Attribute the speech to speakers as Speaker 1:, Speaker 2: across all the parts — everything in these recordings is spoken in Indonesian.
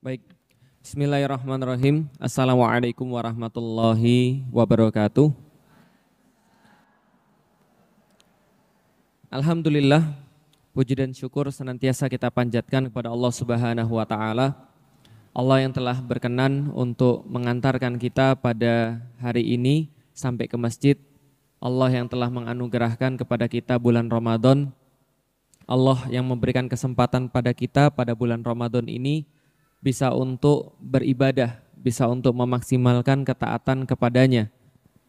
Speaker 1: Baik, Bismillahirrahmanirrahim. Assalamualaikum warahmatullahi wabarakatuh. Alhamdulillah, puji dan syukur senantiasa kita panjatkan kepada Allah Subhanahu wa Ta'ala. Allah yang telah berkenan untuk mengantarkan kita pada hari ini sampai ke masjid. Allah yang telah menganugerahkan kepada kita bulan Ramadan. Allah yang memberikan kesempatan pada kita pada bulan Ramadan ini bisa untuk beribadah, bisa untuk memaksimalkan ketaatan kepadanya.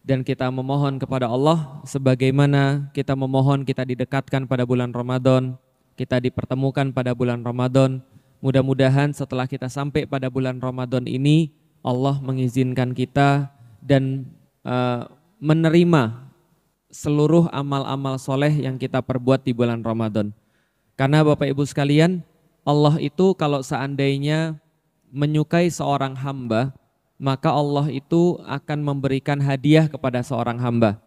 Speaker 1: Dan kita memohon kepada Allah sebagaimana kita memohon kita didekatkan pada bulan Ramadan, kita dipertemukan pada bulan Ramadan. Mudah-mudahan setelah kita sampai pada bulan Ramadan ini, Allah mengizinkan kita dan menerima seluruh amal-amal soleh yang kita perbuat di bulan Ramadan. Karena Bapak Ibu sekalian, Allah itu kalau seandainya menyukai seorang hamba, maka Allah itu akan memberikan hadiah kepada seorang hamba.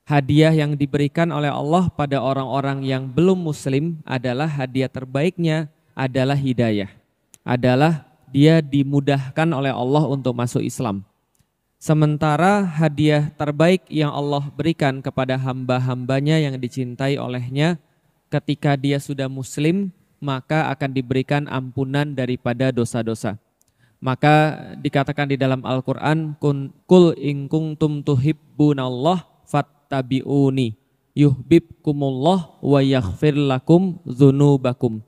Speaker 1: Hadiah yang diberikan oleh Allah pada orang-orang yang belum muslim adalah hadiah terbaiknya adalah hidayah. Adalah dia dimudahkan oleh Allah untuk masuk Islam. Sementara hadiah terbaik yang Allah berikan kepada hamba-hambanya yang dicintai olehnya ketika dia sudah muslim, maka akan diberikan ampunan daripada dosa-dosa. Maka dikatakan di dalam Al-Quran, Kul in kuntum tuhibbunallah fattabi'uni yuhbibkumullah wa yaghfir lakum dzunubakum.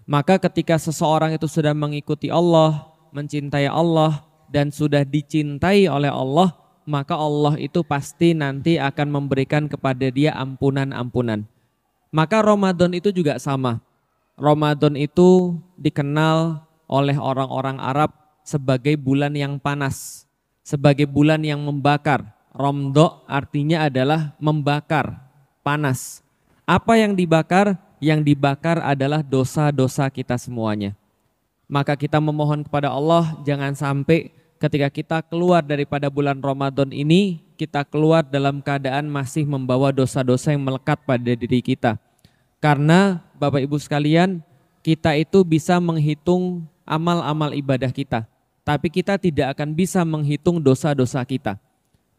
Speaker 1: Maka ketika seseorang itu sudah mengikuti Allah, mencintai Allah, dan sudah dicintai oleh Allah, maka Allah itu pasti nanti akan memberikan kepada dia ampunan-ampunan. Maka Ramadan itu juga sama. Ramadan itu dikenal oleh orang-orang Arab sebagai bulan yang panas, sebagai bulan yang membakar. Romdo artinya adalah membakar, panas. Apa yang dibakar? Yang dibakar adalah dosa-dosa kita semuanya. Maka kita memohon kepada Allah jangan sampai ketika kita keluar daripada bulan Ramadan ini, kita keluar dalam keadaan masih membawa dosa-dosa yang melekat pada diri kita. Karena Bapak Ibu sekalian, kita itu bisa menghitung amal-amal ibadah kita, tapi kita tidak akan bisa menghitung dosa-dosa kita.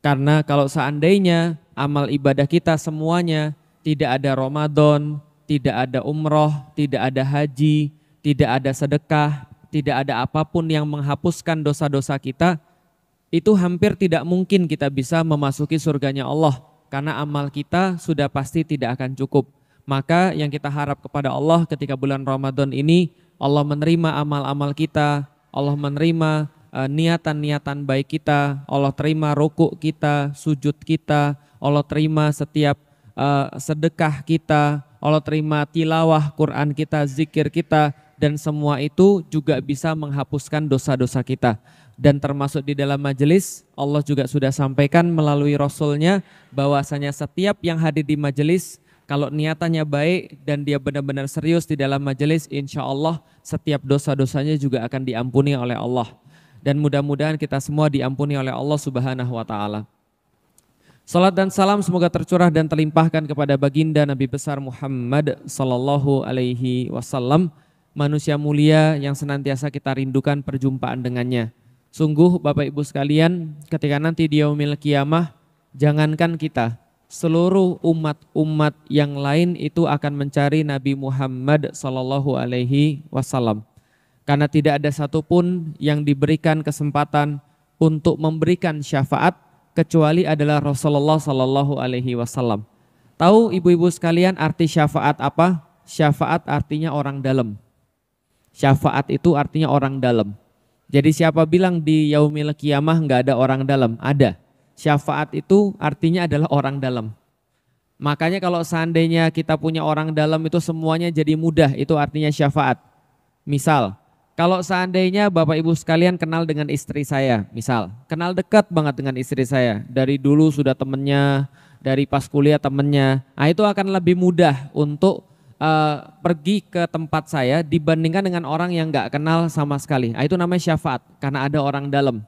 Speaker 1: Karena kalau seandainya amal ibadah kita semuanya tidak ada Ramadan, tidak ada umroh, tidak ada haji, tidak ada sedekah, tidak ada apapun yang menghapuskan dosa-dosa kita, itu hampir tidak mungkin kita bisa memasuki surganya Allah. Karena amal kita sudah pasti tidak akan cukup. Maka yang kita harap kepada Allah ketika bulan Ramadan ini, Allah menerima amal-amal kita, Allah menerima niatan-niatan baik kita, Allah terima rukuk kita, sujud kita, Allah terima setiap sedekah kita, Allah terima tilawah Quran kita, zikir kita, dan semua itu juga bisa menghapuskan dosa-dosa kita. Dan termasuk di dalam majelis, Allah juga sudah sampaikan melalui Rasulnya bahwasanya setiap yang hadir di majelis, kalau niatannya baik dan dia benar-benar serius di dalam majelis, insya Allah setiap dosa-dosanya juga akan diampuni oleh Allah. Dan mudah-mudahan kita semua diampuni oleh Allah Subhanahu wa Ta'ala. Salat dan salam semoga tercurah dan terlimpahkan kepada baginda Nabi besar Muhammad sallallahu alaihi wasallam, manusia mulia yang senantiasa kita rindukan perjumpaan dengannya. Sungguh Bapak Ibu sekalian, ketika nanti di yaumil qiyamah, jangankan kita, seluruh umat-umat yang lain itu akan mencari Nabi Muhammad sallallahu alaihi wasallam. Karena tidak ada satupun yang diberikan kesempatan untuk memberikan syafaat kecuali adalah Rasulullah sallallahu alaihi wasallam. Tahu ibu-ibu sekalian arti syafaat apa? Syafaat artinya orang dalam. Syafaat itu artinya orang dalam. Jadi siapa bilang di yaumil qiyamah enggak ada orang dalam? Ada. Syafaat itu artinya adalah orang dalam. Makanya kalau seandainya kita punya orang dalam itu semuanya jadi mudah, itu artinya syafaat. Misal, kalau seandainya Bapak Ibu sekalian kenal dengan istri saya, misal, kenal dekat banget dengan istri saya, dari dulu sudah temennya, dari pas kuliah temennya, nah itu akan lebih mudah untuk pergi ke tempat saya dibandingkan dengan orang yang gak kenal sama sekali. Nah, itu namanya syafaat, karena ada orang dalam.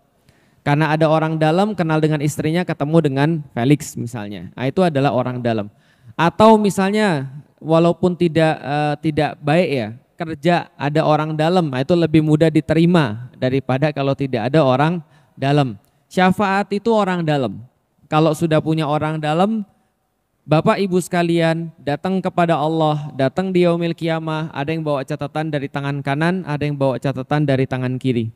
Speaker 1: Karena ada orang dalam kenal dengan istrinya ketemu dengan Felix misalnya. Nah, itu adalah orang dalam. Atau misalnya walaupun tidak baik ya, kerja ada orang dalam, itu lebih mudah diterima daripada kalau tidak ada orang dalam. Syafaat itu orang dalam. Kalau sudah punya orang dalam, Bapak Ibu sekalian datang kepada Allah, datang di yaumil qiyamah, ada yang bawa catatan dari tangan kanan, ada yang bawa catatan dari tangan kiri.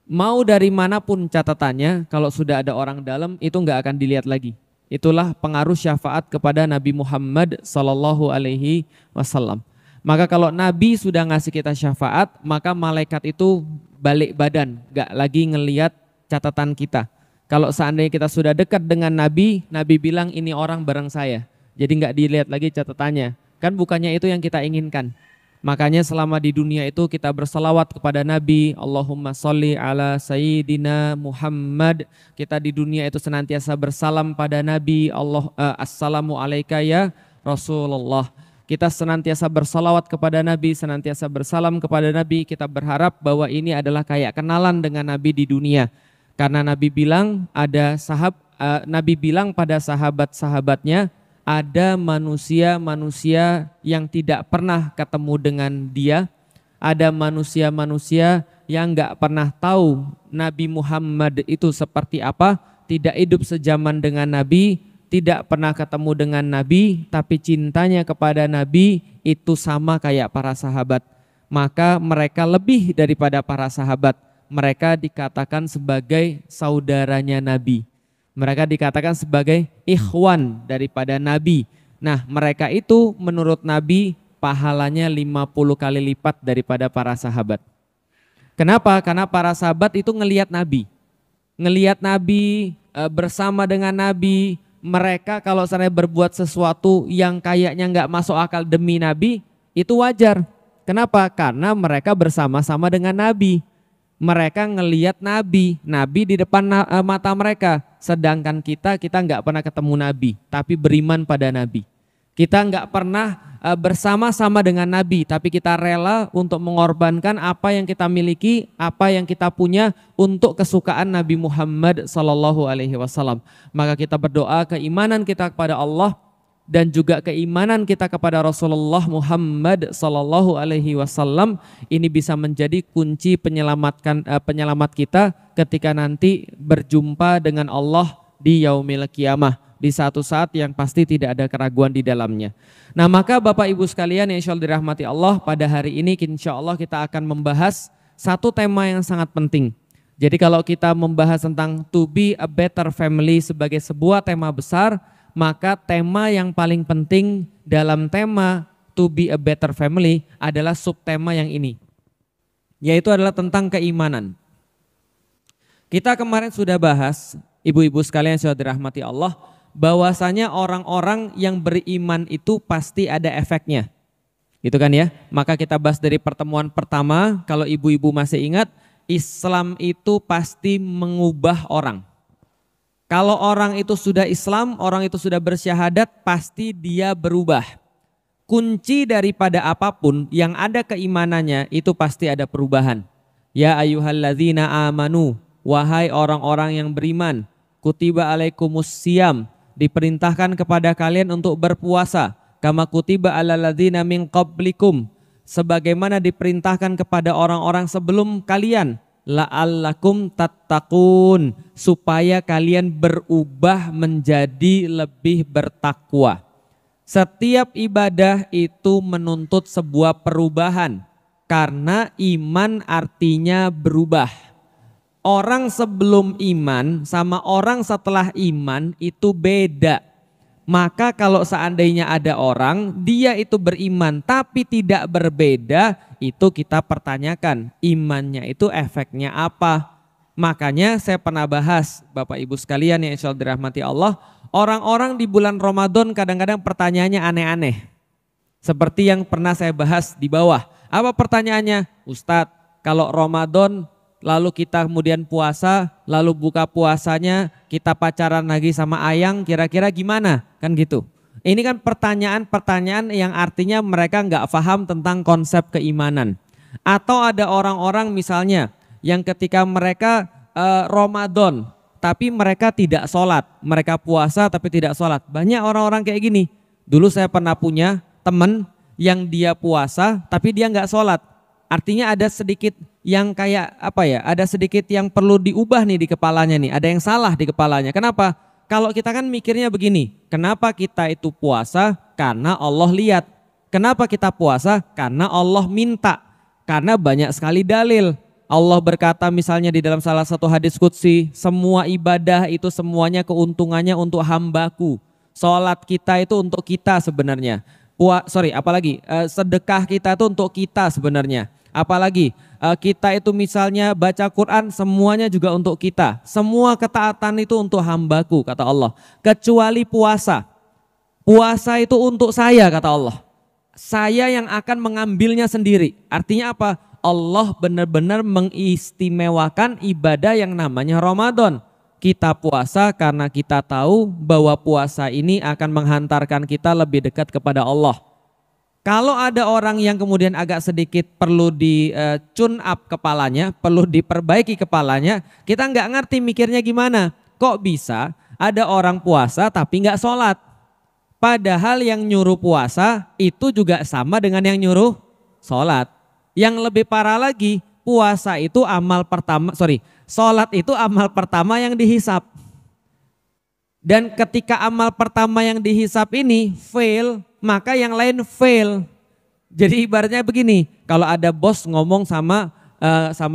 Speaker 1: Mau dari manapun catatannya, kalau sudah ada orang dalam itu nggak akan dilihat lagi. Itulah pengaruh syafaat kepada Nabi Muhammad sallallahu alaihi wasallam. Maka kalau Nabi sudah ngasih kita syafaat, maka malaikat itu balik badan, nggak lagi ngelihat catatan kita. Kalau seandainya kita sudah dekat dengan Nabi, Nabi bilang ini orang bareng saya. Jadi nggak dilihat lagi catatannya. Kan bukannya itu yang kita inginkan. Makanya selama di dunia itu kita berselawat kepada Nabi. Allahumma sholli ala sayyidina Muhammad. Kita di dunia itu senantiasa bersalam pada Nabi. Assalamu alayka ya Rasulullah. Kita senantiasa berselawat kepada Nabi, senantiasa bersalam kepada Nabi. Kita berharap bahwa ini adalah kayak kenalan dengan Nabi di dunia. Karena Nabi bilang Nabi bilang pada sahabat-sahabatnya, ada manusia-manusia yang tidak pernah ketemu dengan dia, ada manusia-manusia yang nggak pernah tahu Nabi Muhammad itu seperti apa, tidak hidup sejaman dengan Nabi, tidak pernah ketemu dengan Nabi, tapi cintanya kepada Nabi itu sama kayak para sahabat. Maka mereka lebih daripada para sahabat. Mereka dikatakan sebagai saudaranya Nabi. Mereka dikatakan sebagai ikhwan daripada Nabi. Nah, mereka itu menurut Nabi pahalanya 50 kali lipat daripada para sahabat. Kenapa? Karena para sahabat itu ngelihat Nabi. Ngelihat Nabi, bersama dengan Nabi. Mereka kalau seandainya berbuat sesuatu yang kayaknya nggak masuk akal demi Nabi, itu wajar. Kenapa? Karena mereka bersama-sama dengan Nabi. Mereka ngelihat Nabi di depan mata mereka. Sedangkan kita nggak pernah ketemu Nabi, tapi beriman pada Nabi. Kita nggak pernah bersama-sama dengan Nabi, tapi kita rela untuk mengorbankan apa yang kita miliki, apa yang kita punya untuk kesukaan Nabi Muhammad sallallahu alaihi wasallam. Maka kita berdoa keimanan kita kepada Allah dan juga keimanan kita kepada Rasulullah Muhammad sallallahu alaihi wasallam ini bisa menjadi kunci penyelamat kita ketika nanti berjumpa dengan Allah di yaumil qiyamah, di satu saat yang pasti tidak ada keraguan di dalamnya. Nah, maka Bapak Ibu sekalian yang insyaallah dirahmati Allah, pada hari ini insyaallah kita akan membahas satu tema yang sangat penting. Jadi kalau kita membahas tentang to be a better family sebagai sebuah tema besar, maka tema yang paling penting dalam tema to be a better family adalah subtema yang ini, yaitu adalah tentang keimanan. Kita kemarin sudah bahas, ibu-ibu sekalian yang sudah dirahmati Allah, bahwasanya orang-orang yang beriman itu pasti ada efeknya. Gitu kan ya? Maka kita bahas dari pertemuan pertama, kalau ibu-ibu masih ingat, Islam itu pasti mengubah orang. Kalau orang itu sudah Islam, orang itu sudah bersyahadat, pasti dia berubah. Kunci daripada apapun yang ada keimanannya itu pasti ada perubahan. Ya ayyuhalladzina amanu, wahai orang-orang yang beriman, kutiba alaikumus siyam, diperintahkan kepada kalian untuk berpuasa, kama kutiba alal ladzina min qablikum, sebagaimana diperintahkan kepada orang-orang sebelum kalian, la'allakum tattaqun, supaya kalian berubah menjadi lebih bertakwa. Setiap ibadah itu menuntut sebuah perubahan, karena iman artinya berubah. Orang sebelum iman sama orang setelah iman itu beda. Maka kalau seandainya ada orang dia itu beriman tapi tidak berbeda, itu kita pertanyakan imannya itu efeknya apa. Makanya saya pernah bahas Bapak Ibu sekalian yang insyaallah dirahmati Allah, orang-orang di bulan Ramadan kadang-kadang pertanyaannya aneh-aneh. Seperti yang pernah saya bahas di bawah. Apa pertanyaannya? Ustadz, kalau Ramadan lalu kita kemudian puasa, lalu buka puasanya kita pacaran lagi sama ayang, kira-kira gimana? Kan gitu. Ini kan pertanyaan-pertanyaan yang artinya mereka nggak paham tentang konsep keimanan. Atau ada orang-orang misalnya yang ketika mereka Ramadan tapi mereka tidak sholat, mereka puasa tapi tidak sholat. Banyak orang-orang kayak gini. Dulu saya pernah punya teman yang dia puasa tapi dia nggak sholat. Artinya ada sedikit yang kayak apa ya, ada sedikit yang perlu diubah nih di kepalanya nih, ada yang salah di kepalanya. Kenapa? Kalau kita kan mikirnya begini, kenapa kita itu puasa? Karena Allah lihat. Kenapa kita puasa? Karena Allah minta. Karena banyak sekali dalil. Allah berkata misalnya di dalam salah satu hadis qudsi, semua ibadah itu semuanya keuntungannya untuk hambaku. Sholat kita itu untuk kita sebenarnya. Sedekah kita itu untuk kita sebenarnya. Apalagi kita itu misalnya baca Quran semuanya juga untuk kita. Semua ketaatan itu untuk hambaku kata Allah. Kecuali puasa. Puasa itu untuk saya kata Allah. Saya yang akan mengambilnya sendiri. Artinya apa? Allah benar-benar mengistimewakan ibadah yang namanya Ramadan. Kita puasa karena kita tahu bahwa puasa ini akan menghantarkan kita lebih dekat kepada Allah. Kalau ada orang yang kemudian agak sedikit perlu di tune up kepalanya, perlu diperbaiki kepalanya, kita nggak ngerti mikirnya gimana. Kok bisa ada orang puasa tapi nggak sholat? Padahal yang nyuruh puasa itu juga sama dengan yang nyuruh sholat. Yang lebih parah lagi, puasa itu sholat itu amal pertama yang dihisap. Dan ketika amal pertama yang dihisap ini fail, maka yang lain fail. Jadi ibaratnya begini, kalau ada bos ngomong sama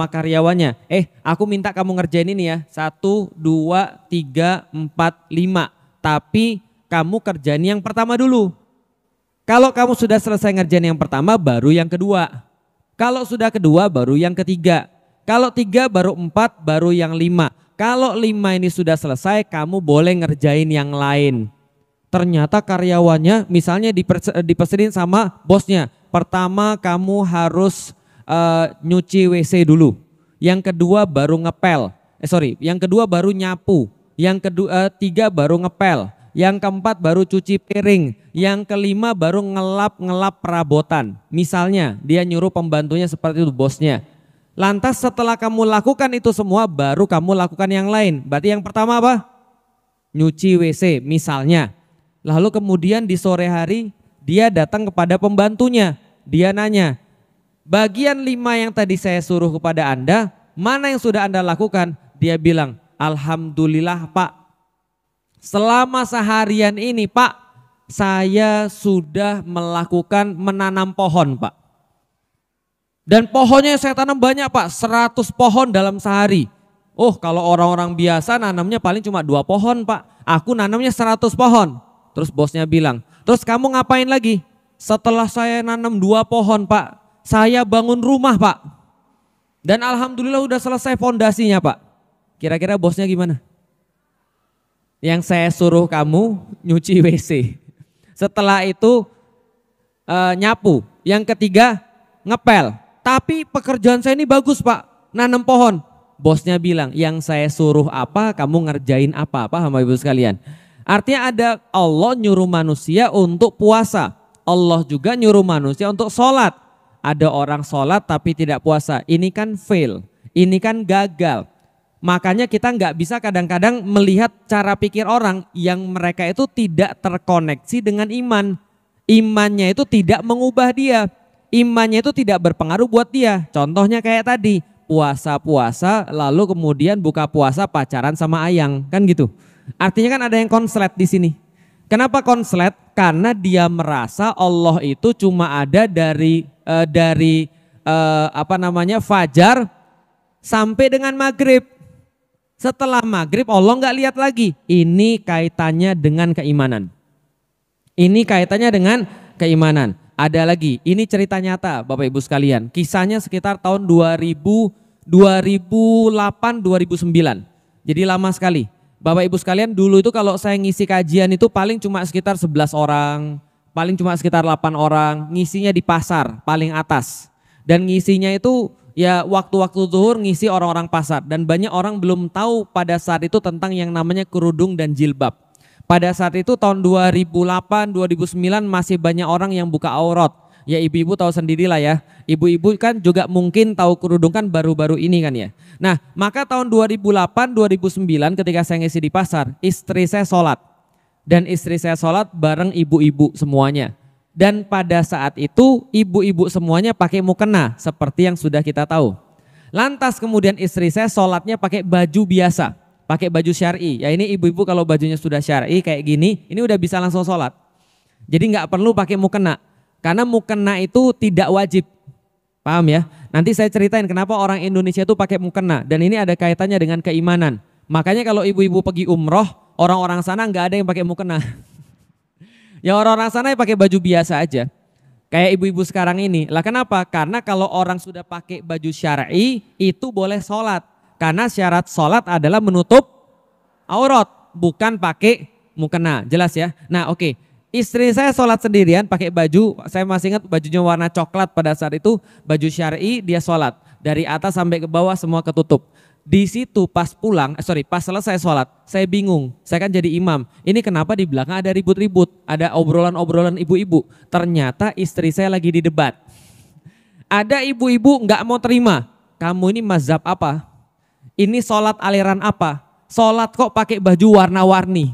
Speaker 1: karyawannya, aku minta kamu ngerjain ini ya, 1, 2, 3, 4, 5. Tapi kamu kerjain yang pertama dulu. Kalau kamu sudah selesai ngerjain yang pertama, baru yang kedua. Kalau sudah kedua, baru yang ketiga. Kalau 3, baru 4, baru yang 5. Kalau 5 ini sudah selesai, kamu boleh ngerjain yang lain. Ternyata karyawannya misalnya dipesenin sama bosnya. Pertama kamu harus nyuci WC dulu. Yang kedua baru ngepel. Yang kedua baru nyapu. Yang ketiga baru ngepel. Yang keempat baru cuci piring. Yang kelima baru ngelap perabotan. Misalnya dia nyuruh pembantunya seperti itu bosnya. Lantas setelah kamu lakukan itu semua baru kamu lakukan yang lain. Berarti yang pertama apa? Nyuci WC misalnya. Lalu kemudian di sore hari dia datang kepada pembantunya. Dia nanya, bagian 5 yang tadi saya suruh kepada Anda, mana yang sudah Anda lakukan? Dia bilang, alhamdulillah Pak. Selama seharian ini Pak, saya sudah menanam pohon Pak. Dan pohonnya saya tanam banyak Pak, 100 pohon dalam sehari. Oh kalau orang-orang biasa nanamnya paling cuma 2 pohon Pak. Aku nanamnya 100 pohon. Terus bosnya bilang, terus kamu ngapain lagi? Setelah saya nanam 2 pohon Pak, saya bangun rumah Pak. Dan alhamdulillah udah selesai fondasinya Pak. Kira-kira bosnya gimana? Yang saya suruh kamu nyuci WC. Setelah itu nyapu. Yang ketiga ngepel. Tapi pekerjaan saya ini bagus Pak, nanam pohon. Bosnya bilang, yang saya suruh apa, kamu ngerjain apa, paham Ibu sekalian? Artinya ada Allah nyuruh manusia untuk puasa. Allah juga nyuruh manusia untuk sholat. Ada orang sholat tapi tidak puasa. Ini kan fail, ini kan gagal. Makanya kita nggak bisa kadang-kadang melihat cara pikir orang yang mereka itu tidak terkoneksi dengan iman. Imannya itu tidak mengubah dia. Imannya itu tidak berpengaruh buat dia. Contohnya kayak tadi, puasa-puasa lalu kemudian buka puasa pacaran sama ayang, kan gitu. Artinya kan ada yang konslet di sini. Kenapa konslet? Karena dia merasa Allah itu cuma ada dari fajar sampai dengan maghrib. Setelah maghrib Allah nggak lihat lagi. Ini kaitannya dengan keimanan. Ini kaitannya dengan keimanan. Ada lagi, ini cerita nyata Bapak Ibu sekalian. Kisahnya sekitar tahun 2008-2009. Jadi lama sekali. Bapak Ibu sekalian, dulu itu kalau saya ngisi kajian itu paling cuma sekitar 11 orang, paling cuma sekitar 8 orang, ngisinya di pasar paling atas. Dan ngisinya itu ya waktu-waktu zuhur ngisi orang-orang pasar. Dan banyak orang belum tahu pada saat itu tentang yang namanya kerudung dan jilbab. Pada saat itu tahun 2008-2009 masih banyak orang yang buka aurat. Ya ibu-ibu tahu sendirilah ya. Ibu-ibu kan juga mungkin tahu kerudung kan baru-baru ini kan ya. Nah maka tahun 2008-2009 ketika saya ngisi di pasar, istri saya sholat. Dan istri saya sholat bareng ibu-ibu semuanya. Dan pada saat itu ibu-ibu semuanya pakai mukena seperti yang sudah kita tahu. Lantas kemudian istri saya sholatnya pakai baju biasa, pakai baju syar'i. Ya ini ibu-ibu kalau bajunya sudah syar'i kayak gini, ini udah bisa langsung sholat. Jadi nggak perlu pakai mukena, karena mukena itu tidak wajib. Paham ya? Nanti saya ceritain kenapa orang Indonesia itu pakai mukena, dan ini ada kaitannya dengan keimanan. Makanya kalau ibu-ibu pergi umroh, orang-orang sana nggak ada yang pakai mukena. Ya orang-orang sana yang pakai baju biasa aja. Kayak ibu-ibu sekarang ini. Lah kenapa? Karena kalau orang sudah pakai baju syar'i itu boleh sholat. Karena syarat sholat adalah menutup aurat, bukan pakai mukena. Jelas ya? Nah oke. Istri saya sholat sendirian pakai baju, saya masih ingat bajunya warna coklat pada saat itu, baju syar'i dia sholat. Dari atas sampai ke bawah semua ketutup. Di situ pas selesai sholat, saya bingung. Saya kan jadi imam. Ini kenapa di belakang ada ribut-ribut, ada obrolan-obrolan ibu-ibu. Ternyata istri saya lagi di debat. Ada ibu-ibu nggak mau terima. Kamu ini mazhab apa? Ini sholat aliran apa? Sholat kok pakai baju warna-warni?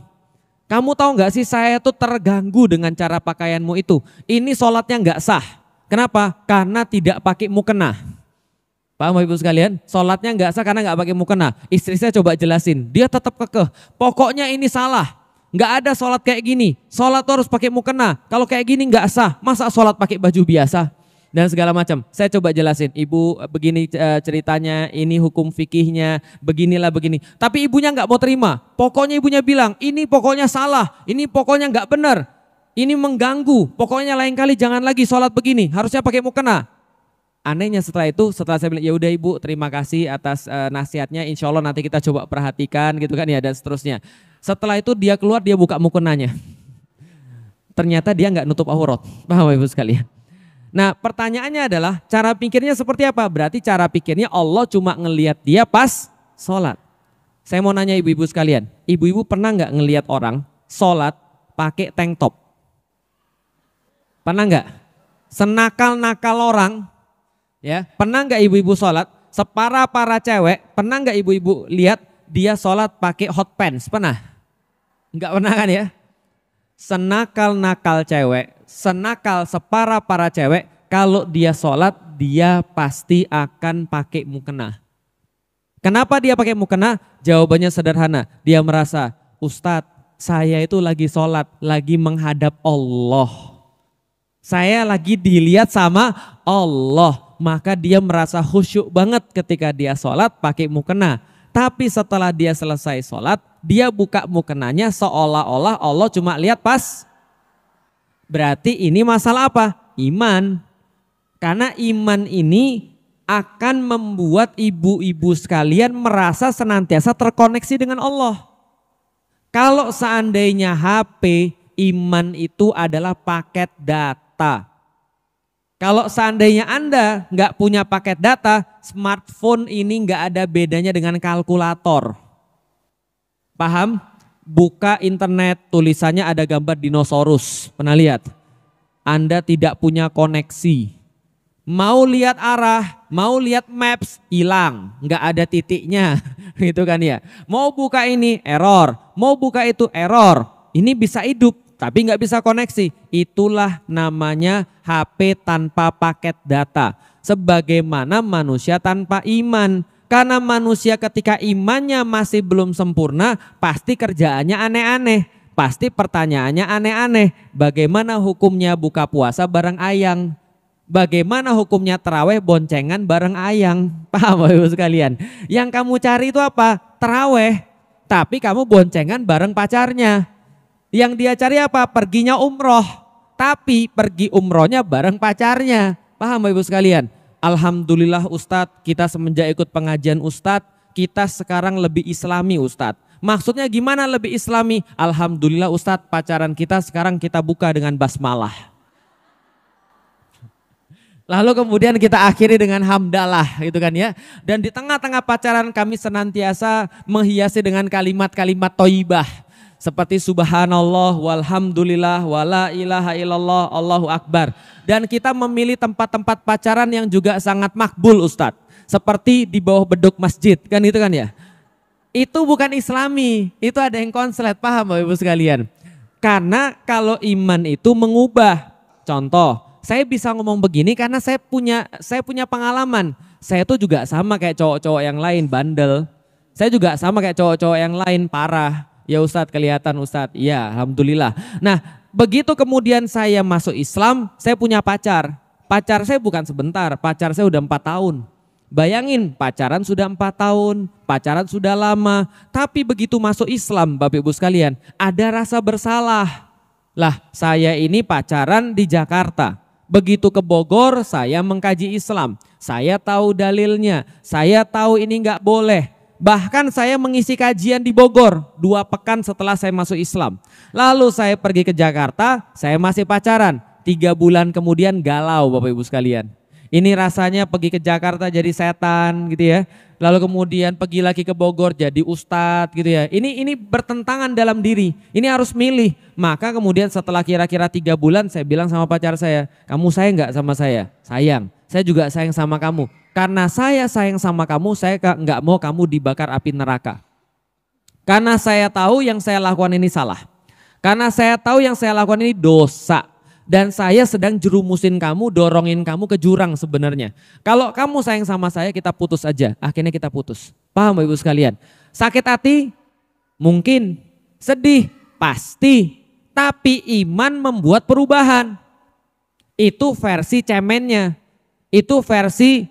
Speaker 1: Kamu tahu nggak sih saya tuh terganggu dengan cara pakaianmu itu. Ini sholatnya nggak sah. Kenapa? Karena tidak pakai mukena. Paham ibu sekalian? Sholatnya nggak sah karena nggak pakai mukena. Istri saya coba jelasin, dia tetap kekeh. Pokoknya ini salah, nggak ada sholat kayak gini. Sholat tuh harus pakai mukena. Kalau kayak gini nggak sah. Masa sholat pakai baju biasa? Dan segala macam. Saya coba jelasin, ibu begini ceritanya, ini hukum fikihnya, beginilah begini. Tapi ibunya nggak mau terima. Pokoknya ibunya bilang, ini pokoknya salah, ini pokoknya nggak benar, ini mengganggu. Pokoknya lain kali jangan lagi sholat begini, harusnya pakai mukena. Anehnya setelah saya bilang ya udah ibu terima kasih atas nasihatnya, insya Allah nanti kita coba perhatikan gitu kan ya dan seterusnya. Setelah itu dia keluar, dia buka mukenanya. Ternyata dia nggak nutup aurat. Paham ibu sekalian? Nah pertanyaannya adalah cara pikirnya seperti apa? Berarti cara pikirnya Allah cuma ngelihat dia pas sholat. Saya mau nanya ibu-ibu sekalian, ibu-ibu pernah nggak ngelihat orang sholat pakai tank top? Pernah nggak? Senakal-nakal orang. Ya, pernah nggak ibu-ibu sholat para cewek? Pernah nggak ibu-ibu lihat dia sholat pakai hot pants? Pernah? Nggak pernah kan ya? Senakal-nakal cewek, senakal para cewek, kalau dia sholat dia pasti akan pakai mukena. Kenapa dia pakai mukena? Jawabannya sederhana. Dia merasa, Ustadz, saya itu lagi sholat, lagi menghadap Allah. Saya lagi dilihat sama Allah. Maka dia merasa khusyuk banget ketika dia sholat pakai mukena. Tapi setelah dia selesai sholat, dia buka mukenanya seolah-olah Allah cuma lihat pas. Berarti ini masalah apa? Iman. Karena iman ini akan membuat ibu-ibu sekalian merasa senantiasa terkoneksi dengan Allah. Kalau seandainya HP, iman itu adalah paket data. Kalau seandainya Anda nggak punya paket data, smartphone ini nggak ada bedanya dengan kalkulator. Paham? Buka internet, tulisannya ada gambar dinosaurus. Pernah lihat? Anda tidak punya koneksi. Mau lihat arah, mau lihat maps, hilang. Nggak ada titiknya. Gitu kan ya. Mau buka ini, error. Mau buka itu, error. Ini bisa hidup, tapi nggak bisa koneksi. Itulah namanya HP tanpa paket data. Sebagaimana manusia tanpa iman. Karena manusia ketika imannya masih belum sempurna, pasti kerjaannya aneh-aneh. Pasti pertanyaannya aneh-aneh. Bagaimana hukumnya buka puasa bareng ayang? Bagaimana hukumnya terawih boncengan bareng ayang? Paham Bapak Ibu sekalian? Yang kamu cari itu apa? Terawih. Tapi kamu boncengan bareng pacarnya. Yang dia cari apa? Perginya umroh. Tapi pergi umrohnya bareng pacarnya. Paham Bapak Ibu sekalian? Alhamdulillah Ustadz, kita semenjak ikut pengajian Ustadz, kita sekarang lebih islami Ustadz. Maksudnya gimana lebih islami? Alhamdulillah Ustadz, pacaran kita sekarang kita buka dengan basmalah. Lalu kemudian kita akhiri dengan hamdalah gitu kan ya. Dan di tengah-tengah pacaran kami senantiasa menghiasi dengan kalimat-kalimat thayyibah. Seperti subhanallah, walhamdulillah, wala ilaha illallah, Allahu akbar. Dan kita memilih tempat-tempat pacaran yang juga sangat makbul Ustadz. Seperti di bawah beduk masjid, kan itu kan ya. Itu bukan islami, itu ada yang konslet, paham Bapak Ibu sekalian. Karena kalau iman itu mengubah. Contoh, saya bisa ngomong begini karena saya punya pengalaman. Saya tuh juga sama kayak cowok-cowok yang lain, bandel. Saya juga sama kayak cowok-cowok yang lain, parah. Ya Ustadz, kelihatan Ustadz. Iya, alhamdulillah. Nah, begitu kemudian saya masuk Islam, saya punya pacar. Pacar saya bukan sebentar, pacar saya udah 4 tahun. Bayangin, pacaran sudah 4 tahun, pacaran sudah lama. Tapi begitu masuk Islam, Bapak Ibu sekalian, ada rasa bersalah. Lah, saya ini pacaran di Jakarta. Begitu ke Bogor, saya mengkaji Islam. Saya tahu dalilnya, saya tahu ini nggak boleh. Bahkan saya mengisi kajian di Bogor 2 pekan setelah saya masuk Islam. Lalu saya pergi ke Jakarta, saya masih pacaran. 3 bulan kemudian galau Bapak Ibu sekalian. Ini rasanya pergi ke Jakarta jadi setan gitu ya. Lalu kemudian pergi lagi ke Bogor jadi ustadz gitu ya. Ini bertentangan dalam diri. Ini harus milih. Maka kemudian setelah kira-kira 3 bulan saya bilang sama pacar saya, kamu sayang nggak sama saya? Sayang. Saya juga sayang sama kamu. Karena saya sayang sama kamu, saya nggak mau kamu dibakar api neraka. Karena saya tahu yang saya lakukan ini salah. Karena saya tahu yang saya lakukan ini dosa. Dan saya sedang jerumusin kamu, dorongin kamu ke jurang sebenarnya. Kalau kamu sayang sama saya, kita putus aja. Akhirnya kita putus. Paham Ibu sekalian? Sakit hati? Mungkin. Sedih? Pasti. Tapi iman membuat perubahan. Itu versi cemennya. Itu versi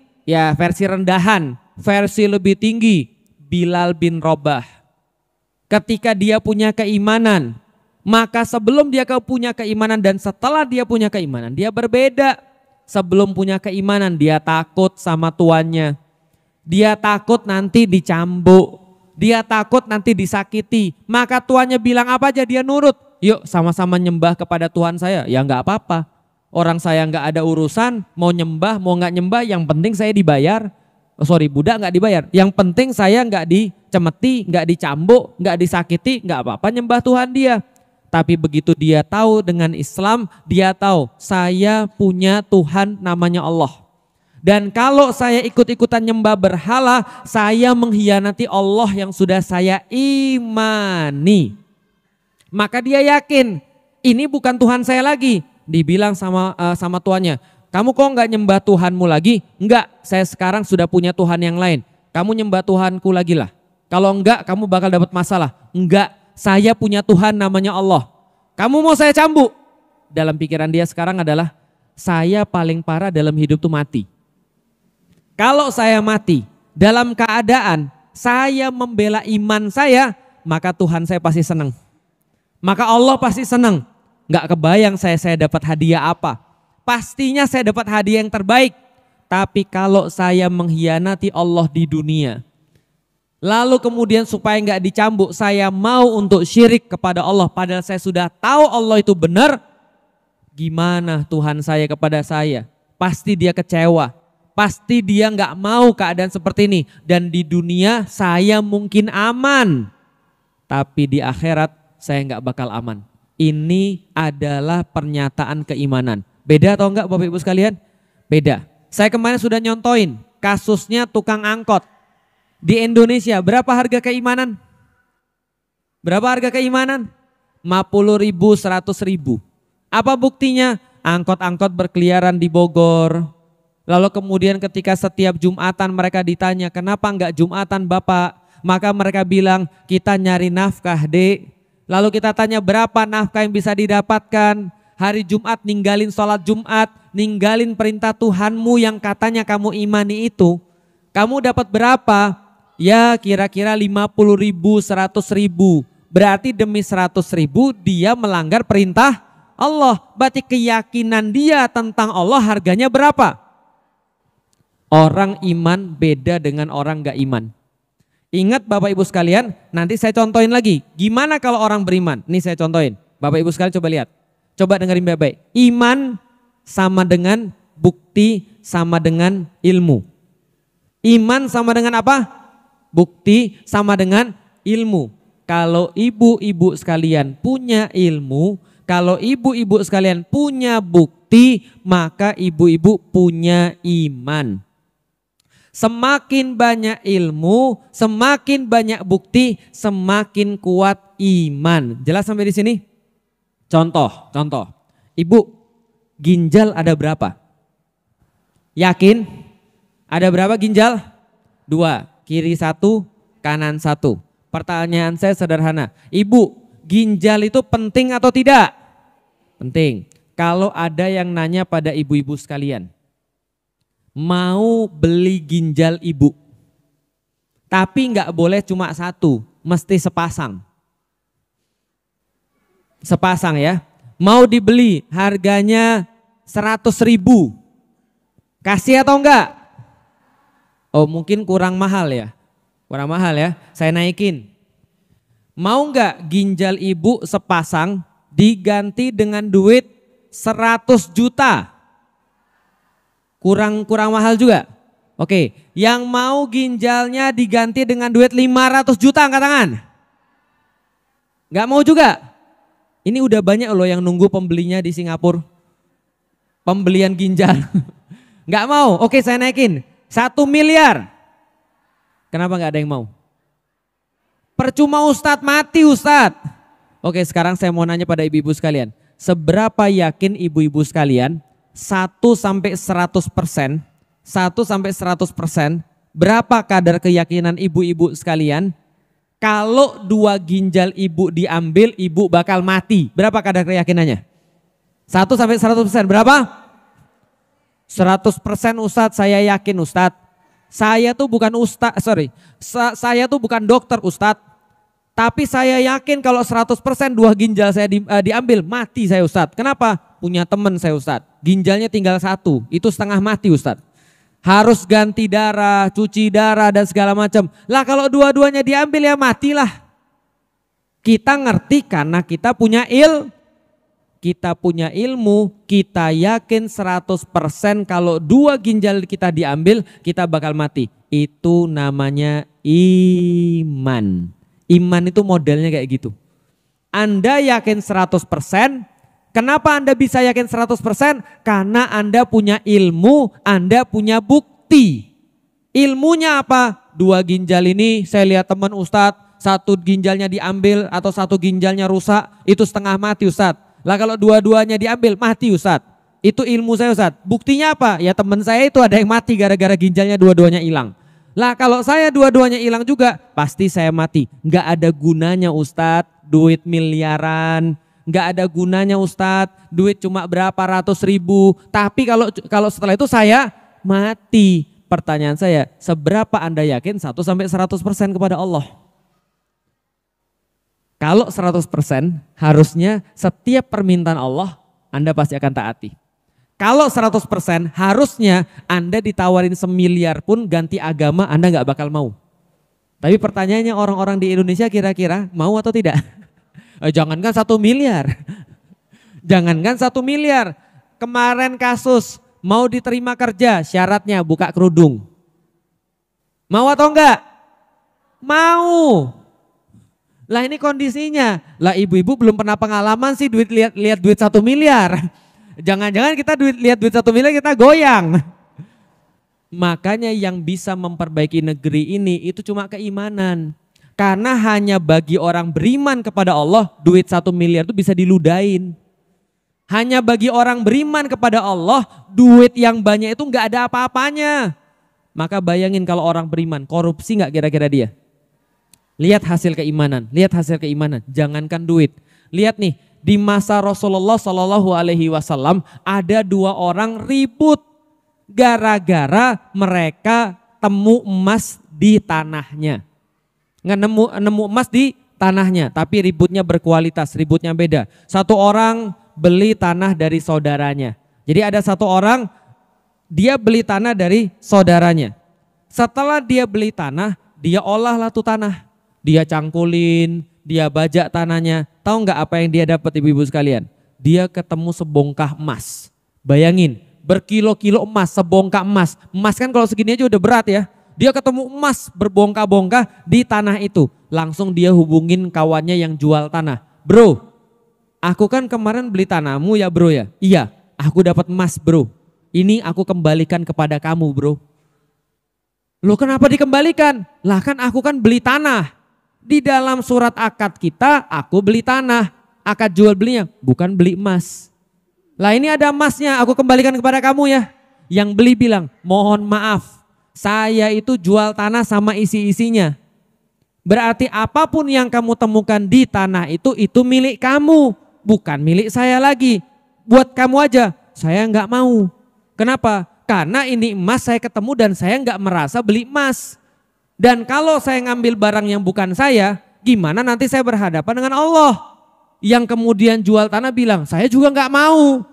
Speaker 1: rendahan. Versi lebih tinggi. Bilal bin Rabah. Ketika dia punya keimanan, maka sebelum dia punya keimanan dan setelah dia punya keimanan, dia berbeda. Sebelum punya keimanan, dia takut sama tuannya. Dia takut nanti dicambuk. Dia takut nanti disakiti. Maka tuannya bilang apa aja dia nurut. Yuk sama-sama nyembah kepada Tuhan saya. Ya nggak apa-apa. Orang saya nggak ada urusan. Mau nyembah, mau nggak nyembah. Yang penting saya dibayar. Budak nggak dibayar. Yang penting saya nggak dicemeti, nggak dicambuk, nggak disakiti. Nggak apa-apa nyembah Tuhan dia. Tapi begitu dia tahu dengan Islam, dia tahu saya punya Tuhan namanya Allah. Dan kalau saya ikut-ikutan nyembah berhala, saya mengkhianati Allah yang sudah saya imani. Maka dia yakin, ini bukan Tuhan saya lagi. Dibilang sama tuannya, kamu kok nggak nyembah Tuhanmu lagi? Enggak, saya sekarang sudah punya Tuhan yang lain. Kamu nyembah Tuhanku lagi lah. Kalau enggak, kamu bakal dapat masalah. Enggak. Saya punya Tuhan namanya Allah. Kamu mau saya cambuk? Dalam pikiran dia sekarang adalah saya paling parah dalam hidup tuh mati. Kalau saya mati dalam keadaan saya membela iman saya, maka Tuhan saya pasti senang. Maka Allah pasti senang. Gak kebayang saya dapat hadiah apa. Pastinya saya dapat hadiah yang terbaik. Tapi kalau saya mengkhianati Allah di dunia, lalu kemudian supaya nggak dicambuk, saya mau untuk syirik kepada Allah. Padahal saya sudah tahu Allah itu benar. Gimana Tuhan saya kepada saya? Pasti dia kecewa. Pasti dia nggak mau keadaan seperti ini. Dan di dunia saya mungkin aman. Tapi di akhirat saya nggak bakal aman. Ini adalah pernyataan keimanan. Beda atau enggak Bapak Ibu sekalian? Beda. Saya kemarin sudah nyontoin kasusnya tukang angkot. Di Indonesia berapa harga keimanan? Berapa harga keimanan? 50.000, 100.000. Apa buktinya? Angkot-angkot berkeliaran di Bogor. Lalu kemudian ketika setiap Jumatan mereka ditanya, kenapa enggak Jumatan Bapak? Maka mereka bilang, kita nyari nafkah Dek. Lalu kita tanya berapa nafkah yang bisa didapatkan? Hari Jumat ninggalin sholat Jumat, ninggalin perintah Tuhanmu yang katanya kamu imani itu. Kamu dapat berapa? Ya kira-kira 50.000, 100.000. Berarti demi 100.000 dia melanggar perintah Allah. Berarti keyakinan dia tentang Allah harganya berapa? Orang iman beda dengan orang gak iman. Ingat Bapak Ibu sekalian, nanti saya contohin lagi. Gimana kalau orang beriman? Ini saya contohin. Bapak Ibu sekalian coba lihat. Coba dengerin baik-baik. Iman sama dengan bukti sama dengan ilmu. Iman sama dengan apa? Bukti sama dengan ilmu. Kalau ibu-ibu sekalian punya ilmu, kalau ibu-ibu sekalian punya bukti, maka ibu-ibu punya iman. Semakin banyak ilmu, semakin banyak bukti, semakin kuat iman. Jelas sampai di sini? Contoh. Ibu, ginjal ada berapa? Yakin? Ada berapa ginjal? 2, kiri 1, kanan 1. Pertanyaan saya sederhana, Ibu, ginjal itu penting atau tidak? Penting. Kalau ada yang nanya pada ibu-ibu sekalian, mau beli ginjal ibu, tapi nggak boleh cuma 1, mesti sepasang. Sepasang ya. Mau dibeli harganya 100.000. Kasih atau enggak? Oh mungkin kurang mahal ya. Kurang mahal ya, saya naikin. Mau enggak ginjal ibu sepasang diganti dengan duit 100 juta? Kurang mahal juga? Oke, yang mau ginjalnya diganti dengan duit 500 juta angkat tangan. Enggak mau juga? Ini udah banyak loh yang nunggu pembelinya di Singapura. Pembelian ginjal. Enggak mau, oke saya naikin. 1 miliar. Kenapa enggak ada yang mau? Percuma Ustadz, mati Ustadz. Oke sekarang saya mau nanya pada ibu-ibu sekalian. Seberapa yakin ibu-ibu sekalian 1-100%, 1-100%, berapa kadar keyakinan ibu-ibu sekalian kalau 2 ginjal ibu diambil ibu bakal mati? Berapa kadar keyakinannya? 1-100%, berapa? 100% Ustadz, saya yakin Ustadz. Saya tuh bukan saya tuh bukan dokter Ustadz. Tapi saya yakin kalau 100% 2 ginjal saya diambil, mati saya Ustadz. Kenapa? Punya teman saya Ustadz, ginjalnya tinggal 1, itu setengah mati Ustadz. Harus ganti darah, cuci darah dan segala macam. Lah kalau dua-duanya diambil ya matilah. Kita ngerti karena kita punya ilmu, kita yakin 100% kalau 2 ginjal kita diambil kita bakal mati. Itu namanya iman. Iman itu modelnya kayak gitu. Anda yakin 100%, kenapa Anda bisa yakin 100%? Karena Anda punya ilmu, Anda punya bukti. Ilmunya apa? 2 ginjal ini saya lihat teman Ustadz, 1 ginjalnya diambil atau 1 ginjalnya rusak, itu setengah mati Ustadz. Lah kalau dua-duanya diambil mati Ustadz. Itu ilmu saya Ustadz. Buktinya apa? Ya teman saya itu ada yang mati gara-gara ginjalnya dua-duanya hilang. Lah kalau saya dua-duanya hilang juga pasti saya mati. Nggak ada gunanya Ustadz duit miliaran. Nggak ada gunanya Ustadz duit cuma berapa ratus ribu. Tapi kalau setelah itu saya mati. Pertanyaan saya, seberapa Anda yakin 1-100% kepada Allah? Kalau 100% harusnya setiap permintaan Allah Anda pasti akan taati. Kalau 100% harusnya Anda ditawarin 1 miliar pun ganti agama Anda nggak bakal mau. Tapi pertanyaannya orang-orang di Indonesia kira-kira mau atau tidak? Jangankan 1 miliar. Jangankan 1 miliar. Kemarin kasus mau diterima kerja syaratnya buka kerudung. Mau atau enggak? Mau. Lah ini kondisinya. Lah ibu-ibu belum pernah pengalaman sih lihat duit 1 miliar. Jangan-jangan kita lihat duit 1 miliar kita goyang. Makanya yang bisa memperbaiki negeri ini itu cuma keimanan. Karena hanya bagi orang beriman kepada Allah duit 1 miliar itu bisa diludahin. Hanya bagi orang beriman kepada Allah duit yang banyak itu nggak ada apa-apanya. Maka bayangin kalau orang beriman korupsi nggak kira-kira dia? Lihat hasil keimanan, jangankan duit. Lihat nih, di masa Rasulullah Shallallahu Alaihi Wasallam ada 2 orang ribut gara-gara mereka temu emas di tanahnya. Nemu emas di tanahnya, tapi ributnya berkualitas, ributnya beda. Satu orang beli tanah dari saudaranya. Jadi ada satu orang dia beli tanah dari saudaranya. Setelah dia beli tanah, dia olahlah tuh tanah. Dia cangkulin, dia bajak tanahnya. Tahu nggak apa yang dia dapat ibu-ibu sekalian? Dia ketemu sebongkah emas. Bayangin, berkilo-kilo emas, sebongkah emas. Emas kan kalau segini aja udah berat ya. Dia ketemu emas berbongkah-bongkah di tanah itu. Langsung dia hubungin kawannya yang jual tanah. Bro, aku kan kemarin beli tanahmu ya bro ya? Iya, aku dapat emas bro. Ini aku kembalikan kepada kamu bro. Loh kenapa dikembalikan? Lah kan aku kan beli tanah. Di dalam surat akad kita, aku beli tanah. Akad jual belinya, bukan beli emas.
Speaker 2: Lah ini ada emasnya, aku kembalikan kepada kamu ya. Yang beli bilang, mohon maaf, saya itu jual tanah sama isi-isinya. Berarti apapun yang kamu temukan di tanah itu milik kamu, bukan milik saya lagi. Buat kamu aja, saya nggak mau. Kenapa? Karena ini emas saya ketemu dan saya nggak merasa beli emas. Dan kalau saya ngambil barang yang bukan saya, gimana nanti saya berhadapan dengan Allah? Yang kemudian jual tanah bilang, saya juga nggak mau.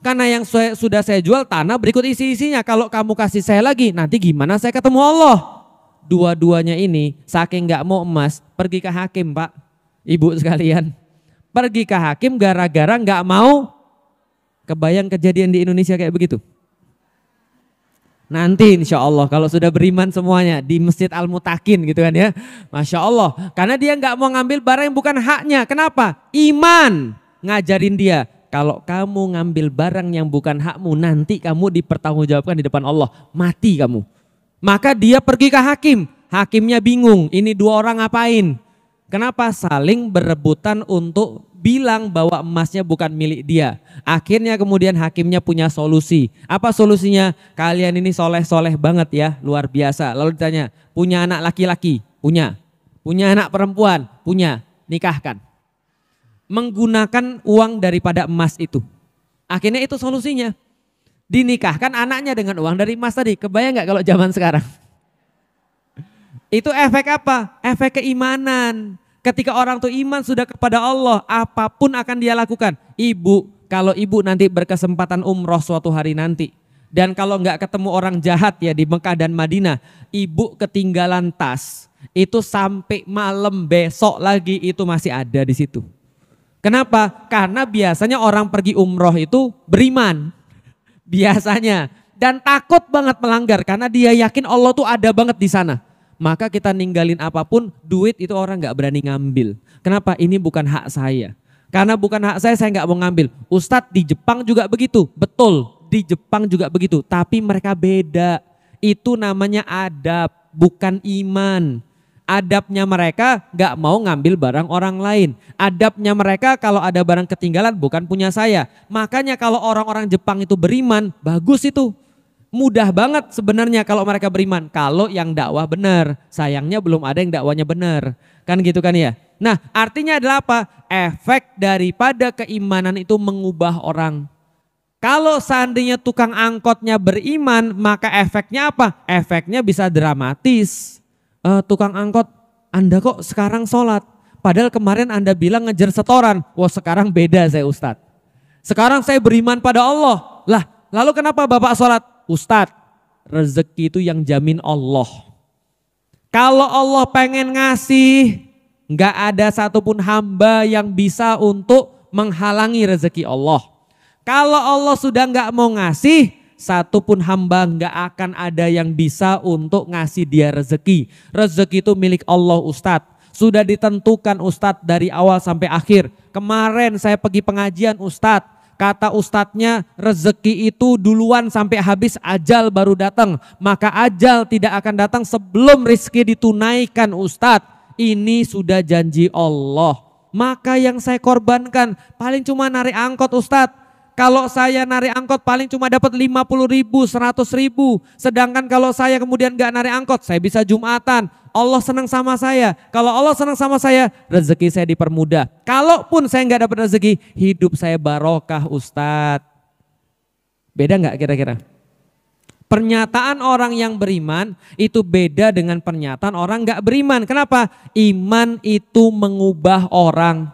Speaker 2: Karena yang sudah saya jual tanah berikut isi-isinya. Kalau kamu kasih saya lagi, nanti gimana saya ketemu Allah? Dua-duanya ini saking nggak mau emas, pergi ke hakim Pak, Ibu sekalian. Pergi ke hakim gara-gara nggak mau. Kebayang kejadian di Indonesia kayak begitu? Nanti insya Allah kalau sudah beriman semuanya di Masjid Al-Mutakin gitu kan ya. Masya Allah. Karena dia nggak mau ngambil barang yang bukan haknya. Kenapa? Iman ngajarin dia. Kalau kamu ngambil barang yang bukan hakmu, nanti kamu dipertanggungjawabkan di depan Allah. Mati kamu. Maka dia pergi ke hakim. Hakimnya bingung. Ini dua orang ngapain? Kenapa? Saling berebutan untuk bilang bahwa emasnya bukan milik dia. Akhirnya kemudian hakimnya punya solusi. Apa solusinya? Kalian ini soleh-soleh banget ya, luar biasa. Lalu ditanya, punya anak laki-laki? Punya. Punya anak perempuan? Punya. Nikahkan. Menggunakan uang daripada emas itu. Akhirnya itu solusinya. Dinikahkan anaknya dengan uang dari emas tadi. Kebayang nggak kalau zaman sekarang? Itu efek apa? Efek keimanan. Ketika orang tuh iman sudah kepada Allah, apapun akan dia lakukan. Ibu, kalau ibu nanti berkesempatan umroh suatu hari nanti, dan kalau nggak ketemu orang jahat ya di Mekah dan Madinah, ibu ketinggalan tas, itu sampai malam besok lagi itu masih ada di situ. Kenapa? Karena biasanya orang pergi umroh itu beriman, biasanya, dan takut banget melanggar karena dia yakin Allah tuh ada banget di sana. Maka kita ninggalin apapun, duit itu orang nggak berani ngambil. Kenapa? Ini bukan hak saya. Karena bukan hak saya nggak mau ngambil. Ustadz di Jepang juga begitu, betul. Di Jepang juga begitu, tapi mereka beda. Itu namanya adab, bukan iman. Adabnya mereka nggak mau ngambil barang orang lain. Adabnya mereka kalau ada barang ketinggalan bukan punya saya. Makanya kalau orang-orang Jepang itu beriman, bagus itu. Mudah banget sebenarnya kalau mereka beriman. Kalau yang dakwah benar. Sayangnya belum ada yang dakwanya benar. Kan gitu kan ya. Nah artinya adalah apa? Efek daripada keimanan itu mengubah orang. Kalau seandainya tukang angkotnya beriman, maka efeknya apa? Efeknya bisa dramatis. Tukang angkot, Anda kok sekarang sholat? Padahal kemarin Anda bilang ngejar setoran. Wah sekarang beda saya Ustadz. Sekarang saya beriman pada Allah. Lah lalu kenapa Bapak sholat? Ustadz, rezeki itu yang jamin Allah. Kalau Allah pengen ngasih, nggak ada satupun hamba yang bisa untuk menghalangi rezeki Allah. Kalau Allah sudah nggak mau ngasih, satupun hamba nggak akan ada yang bisa untuk ngasih dia rezeki. Rezeki itu milik Allah Ustadz. Sudah ditentukan Ustadz dari awal sampai akhir. Kemarin saya pergi pengajian Ustadz. Kata ustadznya rezeki itu duluan sampai habis ajal baru datang. Maka ajal tidak akan datang sebelum rezeki ditunaikan Ustadz. Ini sudah janji Allah. Maka yang saya korbankan paling cuma narik angkot Ustadz. Kalau saya narik angkot paling cuma dapat 50.000, 100.000. Sedangkan kalau saya kemudian gak narik angkot, saya bisa Jumatan. Allah senang sama saya. Kalau Allah senang sama saya, rezeki saya dipermudah. Kalaupun saya nggak dapat rezeki, hidup saya barokah Ustadz. Beda nggak kira-kira? Pernyataan orang yang beriman itu beda dengan pernyataan orang nggak beriman. Kenapa? Iman itu mengubah orang.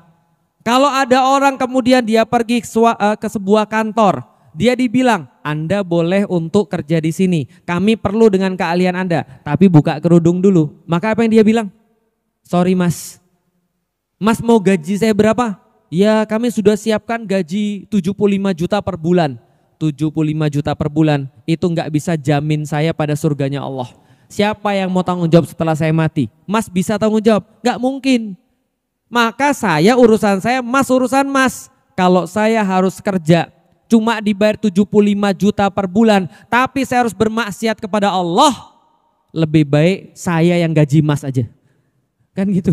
Speaker 2: Kalau ada orang kemudian dia pergi ke sebuah kantor, dia dibilang, Anda boleh untuk kerja di sini. Kami perlu dengan keahlian Anda, tapi buka kerudung dulu. Maka apa yang dia bilang? Sorry mas. Mas mau gaji saya berapa? Ya kami sudah siapkan gaji 75 juta per bulan. 75 juta per bulan itu nggak bisa jamin saya pada surganya Allah. Siapa yang mau tanggung jawab setelah saya mati? Mas bisa tanggung jawab? Nggak mungkin. Maka saya urusan saya, mas urusan mas. Kalau saya harus kerja cuma dibayar 75 juta per bulan, tapi saya harus bermaksiat kepada Allah, lebih baik saya yang gaji mas aja. Kan gitu.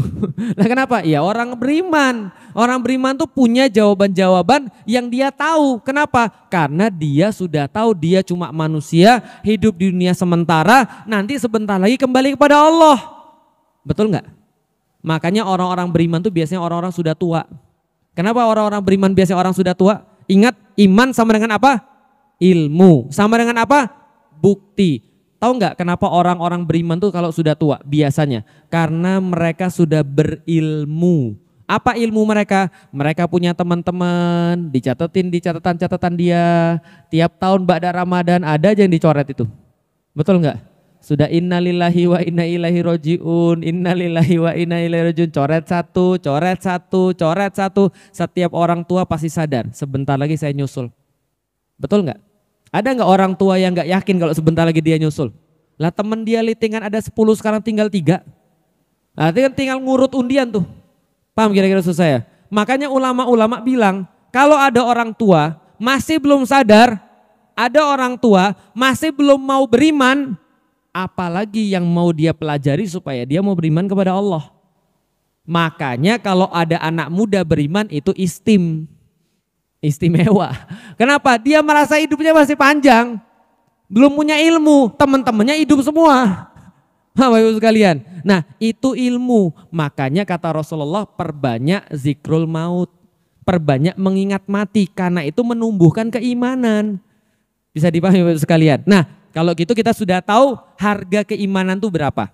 Speaker 2: Lah kenapa? Ya orang beriman. Orang beriman tuh punya jawaban-jawaban yang dia tahu. Kenapa? Karena dia sudah tahu dia cuma manusia, hidup di dunia sementara, nanti sebentar lagi kembali kepada Allah. Betul nggak? Makanya orang-orang beriman tuh biasanya orang-orang sudah tua. Kenapa orang-orang beriman biasanya orang sudah tua? Ingat, iman sama dengan apa? Ilmu. Sama dengan apa? Bukti. Tahu nggak kenapa orang-orang beriman tuh kalau sudah tua? Biasanya karena mereka sudah berilmu. Apa ilmu mereka? Mereka punya teman-teman, dicatetin di catatan-catatan dia. Tiap tahun ba'da Ramadan ada aja yang dicoret itu. Betul nggak? Sudah innalillahi wa inna ilaihi rojiun, innalillahi wa inna ilaihi rojiun. Coret satu, coret satu, coret satu. Setiap orang tua pasti sadar, sebentar lagi saya nyusul. Betul nggak? Ada nggak orang tua yang nggak yakin kalau sebentar lagi dia nyusul? Lah temen dia litingan ada 10 sekarang tinggal 3. Nah itu kan tinggal ngurut undian tuh. Paham kira-kira maksud saya? Makanya ulama-ulama bilang kalau ada orang tua masih belum sadar, ada orang tua masih belum mau beriman, apalagi yang mau dia pelajari supaya dia mau beriman kepada Allah. Makanya kalau ada anak muda beriman itu istimewa. Kenapa? Dia merasa hidupnya masih panjang. Belum punya ilmu, teman-temannya hidup semua. Bapak Ibu sekalian. Nah, itu ilmu. Makanya kata Rasulullah, perbanyak zikrul maut. Perbanyak mengingat mati karena itu menumbuhkan keimanan. Bisa dipahami Bapak Ibu sekalian. Nah, kalau gitu kita sudah tahu harga keimanan itu berapa.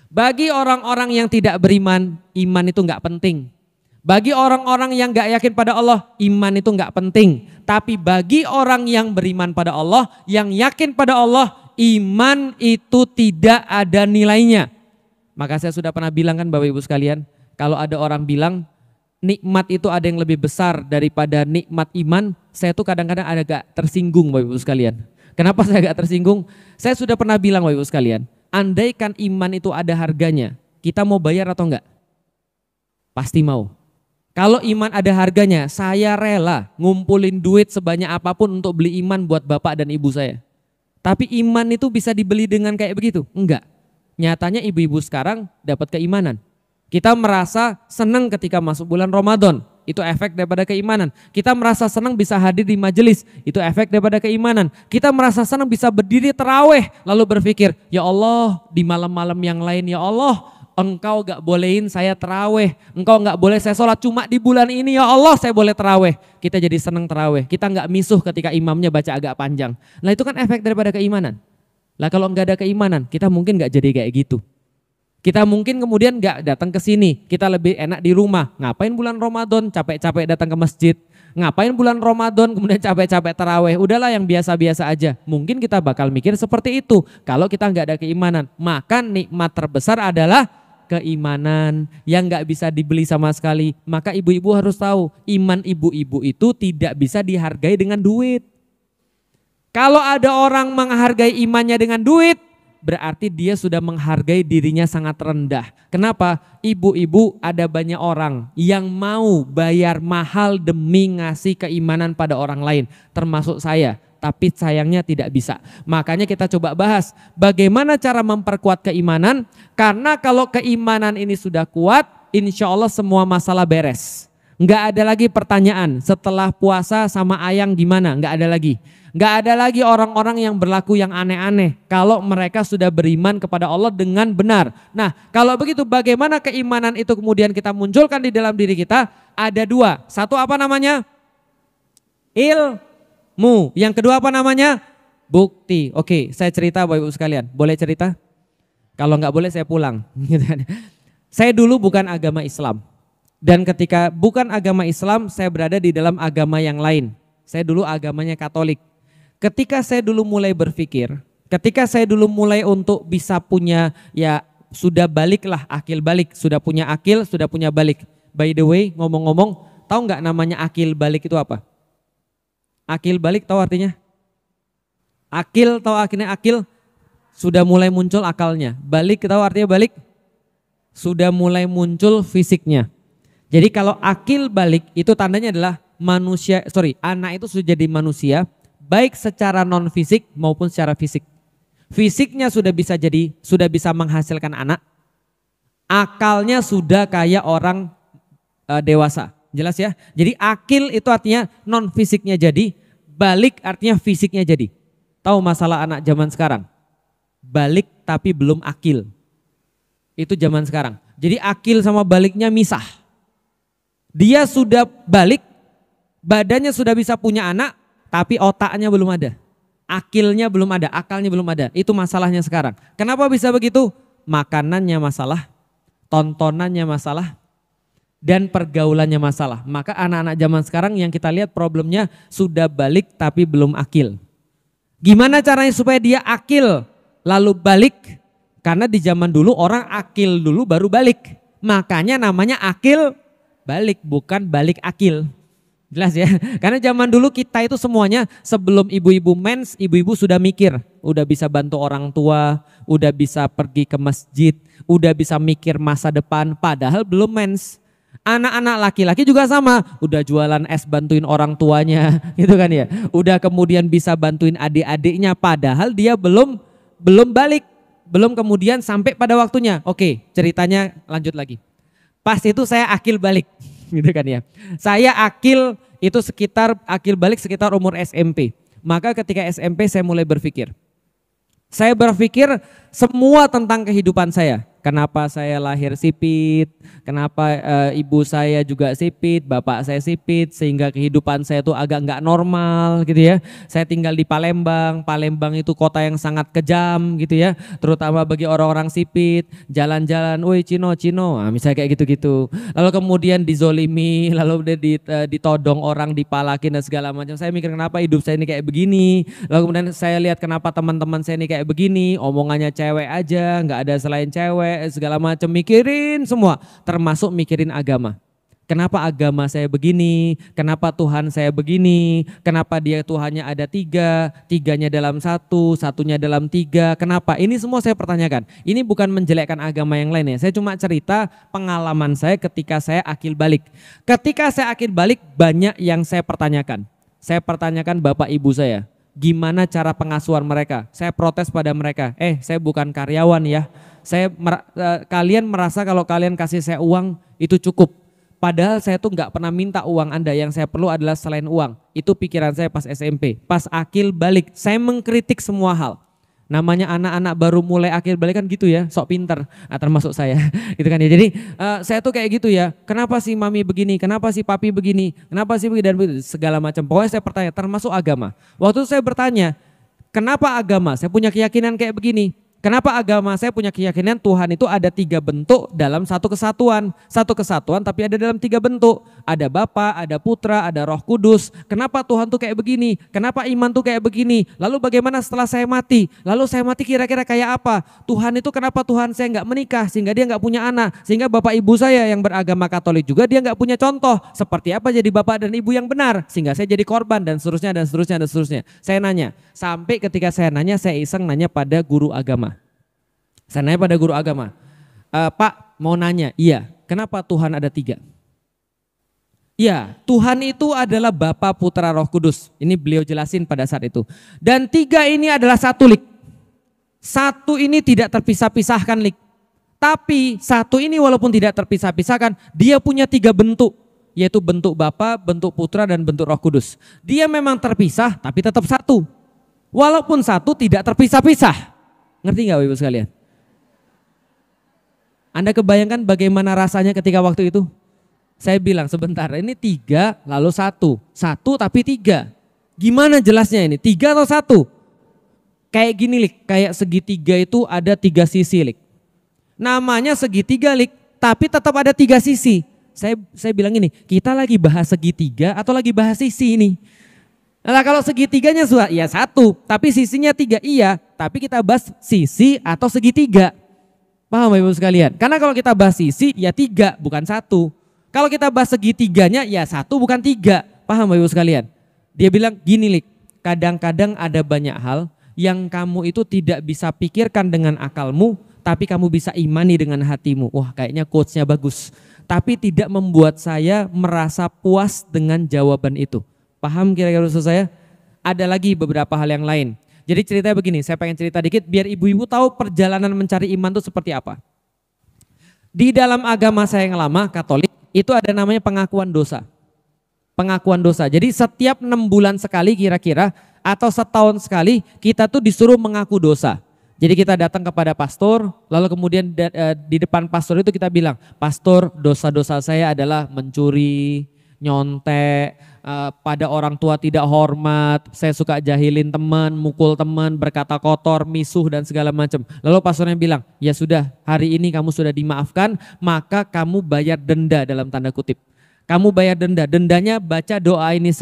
Speaker 2: Bagi orang-orang yang tidak beriman, iman itu enggak penting. Bagi orang-orang yang gak yakin pada Allah, iman itu gak penting. Tapi bagi orang yang beriman pada Allah, yang yakin pada Allah, iman itu tidak ada nilainya. Maka saya sudah pernah bilang kan Bapak Ibu sekalian, kalau ada orang bilang nikmat itu ada yang lebih besar daripada nikmat iman, saya tuh kadang-kadang agak tersinggung Bapak Ibu sekalian. Kenapa saya agak tersinggung? Saya sudah pernah bilang Bapak Ibu sekalian, andaikan iman itu ada harganya, kita mau bayar atau enggak? Pasti mau. Kalau iman ada harganya, saya rela ngumpulin duit sebanyak apapun untuk beli iman buat bapak dan ibu saya. Tapi iman itu bisa dibeli dengan kayak begitu? Enggak. Nyatanya ibu-ibu sekarang dapat keimanan. Kita merasa senang ketika masuk bulan Ramadan, itu efek daripada keimanan. Kita merasa senang bisa hadir di majelis, itu efek daripada keimanan. Kita merasa senang bisa berdiri tarawih, lalu berpikir, ya Allah di malam-malam yang lain ya Allah, Engkau gak bolehin saya terawih, Engkau gak boleh saya sholat, cuma di bulan ini ya Allah saya boleh terawih. Kita jadi senang terawih, kita gak misuh ketika imamnya baca agak panjang. Nah itu kan efek daripada keimanan. Lah kalau gak ada keimanan, kita mungkin gak jadi kayak gitu. Kita mungkin kemudian gak datang ke sini, kita lebih enak di rumah. Ngapain bulan Ramadan capek-capek datang ke masjid? Ngapain bulan Ramadan kemudian capek-capek terawih? Udahlah yang biasa-biasa aja. Mungkin kita bakal mikir seperti itu. Kalau kita gak ada keimanan, maka nikmat terbesar adalah keimanan yang gak bisa dibeli sama sekali. Maka ibu-ibu harus tahu, iman ibu-ibu itu tidak bisa dihargai dengan duit. Kalau ada orang menghargai imannya dengan duit, berarti dia sudah menghargai dirinya sangat rendah. Kenapa? Ibu-ibu ada banyak orang yang mau bayar mahal demi ngasih keimanan pada orang lain, termasuk saya. Tapi sayangnya tidak bisa. Makanya kita coba bahas bagaimana cara memperkuat keimanan. Karena kalau keimanan ini sudah kuat, insya Allah semua masalah beres. Nggak ada lagi pertanyaan setelah puasa sama ayang gimana, nggak ada lagi. Nggak ada lagi orang-orang yang berlaku yang aneh-aneh kalau mereka sudah beriman kepada Allah dengan benar. Nah kalau begitu bagaimana keimanan itu kemudian kita munculkan di dalam diri kita? Ada dua. Satu apa namanya? Ilmu. Yang kedua apa namanya? Bukti. Oke, saya cerita Bapak Ibu sekalian. Boleh cerita? Kalau nggak boleh saya pulang. Saya dulu bukan agama Islam. Dan ketika bukan agama Islam, saya berada di dalam agama yang lain. Saya dulu agamanya Katolik. Ketika saya dulu mulai berpikir, ketika saya dulu mulai untuk bisa punya, ya sudah baliklah, akil balik. Sudah punya akil, sudah punya balik. By the way, ngomong-ngomong, tahu nggak namanya akil balik itu apa? Akil balik tahu artinya? Akil tahu akhirnya akil? Sudah mulai muncul akalnya. Balik tahu artinya balik? Sudah mulai muncul fisiknya. Jadi kalau akil balik itu tandanya adalah anak itu sudah jadi manusia baik secara non fisik maupun secara fisik. Fisiknya sudah bisa menghasilkan anak. Akalnya sudah kayak orang dewasa. Jelas ya? Jadi akil itu artinya non fisiknya jadi, balik artinya fisiknya jadi. Tahu masalah anak zaman sekarang? Balik tapi belum akil. Itu zaman sekarang. Jadi akil sama baliknya misah. Dia sudah balik, badannya sudah bisa punya anak, tapi otaknya belum ada. Akilnya belum ada, akalnya belum ada. Itu masalahnya sekarang. Kenapa bisa begitu? Makanannya masalah, tontonannya masalah, dan pergaulannya masalah. Maka anak-anak zaman sekarang yang kita lihat problemnya sudah balik tapi belum akil. Gimana caranya supaya dia akil lalu balik? Karena di zaman dulu orang akil dulu baru balik. Makanya namanya akil balik, bukan balik akil. Jelas ya? Karena zaman dulu kita itu semuanya sebelum ibu-ibu mens, ibu-ibu sudah mikir. Udah bisa bantu orang tua, udah bisa pergi ke masjid, udah bisa mikir masa depan padahal belum mens. Anak-anak laki-laki juga sama, udah jualan es bantuin orang tuanya gitu kan ya. Udah kemudian bisa bantuin adik-adiknya padahal dia belum balik, belum kemudian sampai pada waktunya. Oke, ceritanya lanjut lagi. Pas itu saya akil balik gitu kan ya. Saya akil itu akil balik sekitar umur SMP. Maka ketika SMP saya mulai berpikir. Saya berpikir semua tentang kehidupan saya. Kenapa saya lahir sipit, kenapa ibu saya juga sipit, bapak saya sipit, sehingga kehidupan saya tuh agak nggak normal gitu ya. Saya tinggal di Palembang, Palembang itu kota yang sangat kejam gitu ya, terutama bagi orang-orang sipit, jalan-jalan, woi Cino, nah, misalnya kayak gitu-gitu. Lalu kemudian dizolimi, lalu udah ditodong orang, dipalakin dan segala macam. Saya mikir kenapa hidup saya ini kayak begini, lalu kemudian saya lihat kenapa teman-teman saya ini kayak begini, omongannya cewek aja, nggak ada selain cewek, segala macam, mikirin semua, termasuk mikirin agama. Kenapa agama saya begini, kenapa Tuhan saya begini, kenapa dia Tuhannya ada tiga, tiganya dalam satu, satunya dalam tiga, kenapa? Ini semua saya pertanyakan. Ini bukan menjelekkan agama yang lain ya, saya cuma cerita pengalaman saya ketika saya akil balik. Ketika saya akil balik banyak yang saya pertanyakan. Saya pertanyakan bapak ibu saya, gimana cara pengasuhan mereka? Saya protes pada mereka, saya bukan karyawan ya. Kalian merasa kalau kalian kasih saya uang itu cukup. Padahal saya tuh nggak pernah minta uang Anda, yang saya perlu adalah selain uang. Itu pikiran saya pas SMP. Pas akil balik, saya mengkritik semua hal. Namanya anak-anak baru mulai akil balik kan gitu ya, sok pinter, termasuk saya. Gitu kan ya. Jadi saya tuh kayak gitu ya. Kenapa sih mami begini? Kenapa sih papi begini? Kenapa sih begini dan begini? Segala macam. Pokoknya saya bertanya, termasuk agama. Waktu itu saya bertanya, kenapa agama? Saya punya keyakinan kayak begini. Kenapa agama? Saya punya keyakinan Tuhan itu ada 3 bentuk dalam satu kesatuan. Satu kesatuan tapi ada dalam 3 bentuk. Ada Bapa, ada Putra, ada Roh Kudus. Kenapa Tuhan tuh kayak begini? Kenapa iman tuh kayak begini? Lalu bagaimana setelah saya mati? Lalu saya mati kira-kira kayak apa? Tuhan itu kenapa Tuhan saya nggak menikah sehingga dia nggak punya anak? Sehingga bapak ibu saya yang beragama Katolik juga dia nggak punya contoh. Seperti apa jadi bapak dan ibu yang benar? Sehingga saya jadi korban dan seterusnya dan seterusnya dan seterusnya. Saya nanya. Sampai ketika saya nanya, saya iseng nanya pada guru agama. Saya nanya pada guru agama, Pak mau nanya, iya kenapa Tuhan ada 3? Iya, Tuhan itu adalah Bapa, Putra, Roh Kudus. Ini beliau jelasin pada saat itu. Dan 3 ini adalah satu lik. Satu ini tidak terpisah-pisahkan lik. Tapi satu ini walaupun tidak terpisah-pisahkan, dia punya 3 bentuk. Yaitu bentuk Bapa, bentuk Putra, dan bentuk Roh Kudus. Dia memang terpisah tapi tetap satu. Walaupun satu tidak terpisah-pisah. Ngerti gak Ibu sekalian? Anda kebayangkan bagaimana rasanya ketika waktu itu? Saya bilang sebentar, ini 3 lalu 1. 1 tapi 3. Gimana jelasnya ini? 3 atau 1? Kayak gini Lik, kayak segitiga itu ada 3 sisi Lik. Namanya segitiga Lik, tapi tetap ada 3 sisi. Saya bilang ini, kita lagi bahas segitiga atau lagi bahas sisi ini? Nah kalau segitiganya ya 1, tapi sisinya 3, iya. Tapi kita bahas sisi atau segitiga. Paham Ibu sekalian? Karena kalau kita bahas sisi ya 3 bukan 1. Kalau kita bahas segitiganya ya 1 bukan 3. Paham Ibu sekalian? Dia bilang gini Lik, kadang-kadang ada banyak hal yang kamu itu tidak bisa pikirkan dengan akalmu, tapi kamu bisa imani dengan hatimu. Wah kayaknya quotes-nya bagus. Tapi tidak membuat saya merasa puas dengan jawaban itu. Paham kira-kira maksud saya? Ada lagi beberapa hal yang lain. Jadi ceritanya begini, saya pengen cerita dikit biar ibu-ibu tahu perjalanan mencari iman itu seperti apa. Di dalam agama saya yang lama, Katolik, itu ada namanya pengakuan dosa. Pengakuan dosa. Jadi setiap 6 bulan sekali kira-kira atau setahun sekali kita tuh disuruh mengaku dosa. Jadi kita datang kepada pastor, lalu kemudian di depan pastor itu kita bilang, "Pastor, dosa-dosa saya adalah mencuri, nyontek, pada orang tua tidak hormat, saya suka jahilin teman, mukul teman, berkata kotor, misuh dan segala macam." Lalu pastornya bilang, "Ya sudah, hari ini kamu sudah dimaafkan, maka kamu bayar denda dalam tanda kutip. Kamu bayar denda, dendanya baca doa ini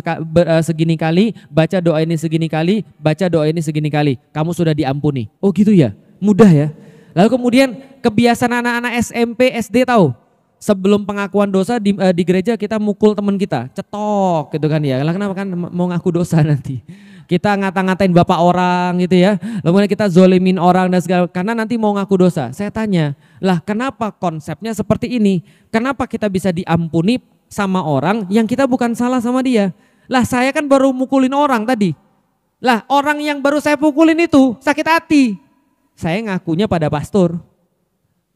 Speaker 2: segini kali, baca doa ini segini kali, baca doa ini segini kali. Kamu sudah diampuni." Oh gitu ya, mudah ya. Lalu kemudian kebiasaan anak-anak SMP, SD tahu. Sebelum pengakuan dosa di gereja kita mukul teman kita, cetok gitu kan ya. Lah kenapa kan mau ngaku dosa nanti. Kita ngata-ngatain bapak orang gitu ya. Lalu kita zolimin orang dan segala, karena nanti mau ngaku dosa. Saya tanya, lah kenapa konsepnya seperti ini? Kenapa kita bisa diampuni sama orang yang kita bukan salah sama dia? Lah saya kan baru mukulin orang tadi. Lah orang yang baru saya pukulin itu sakit hati. Saya ngakunya pada pastor.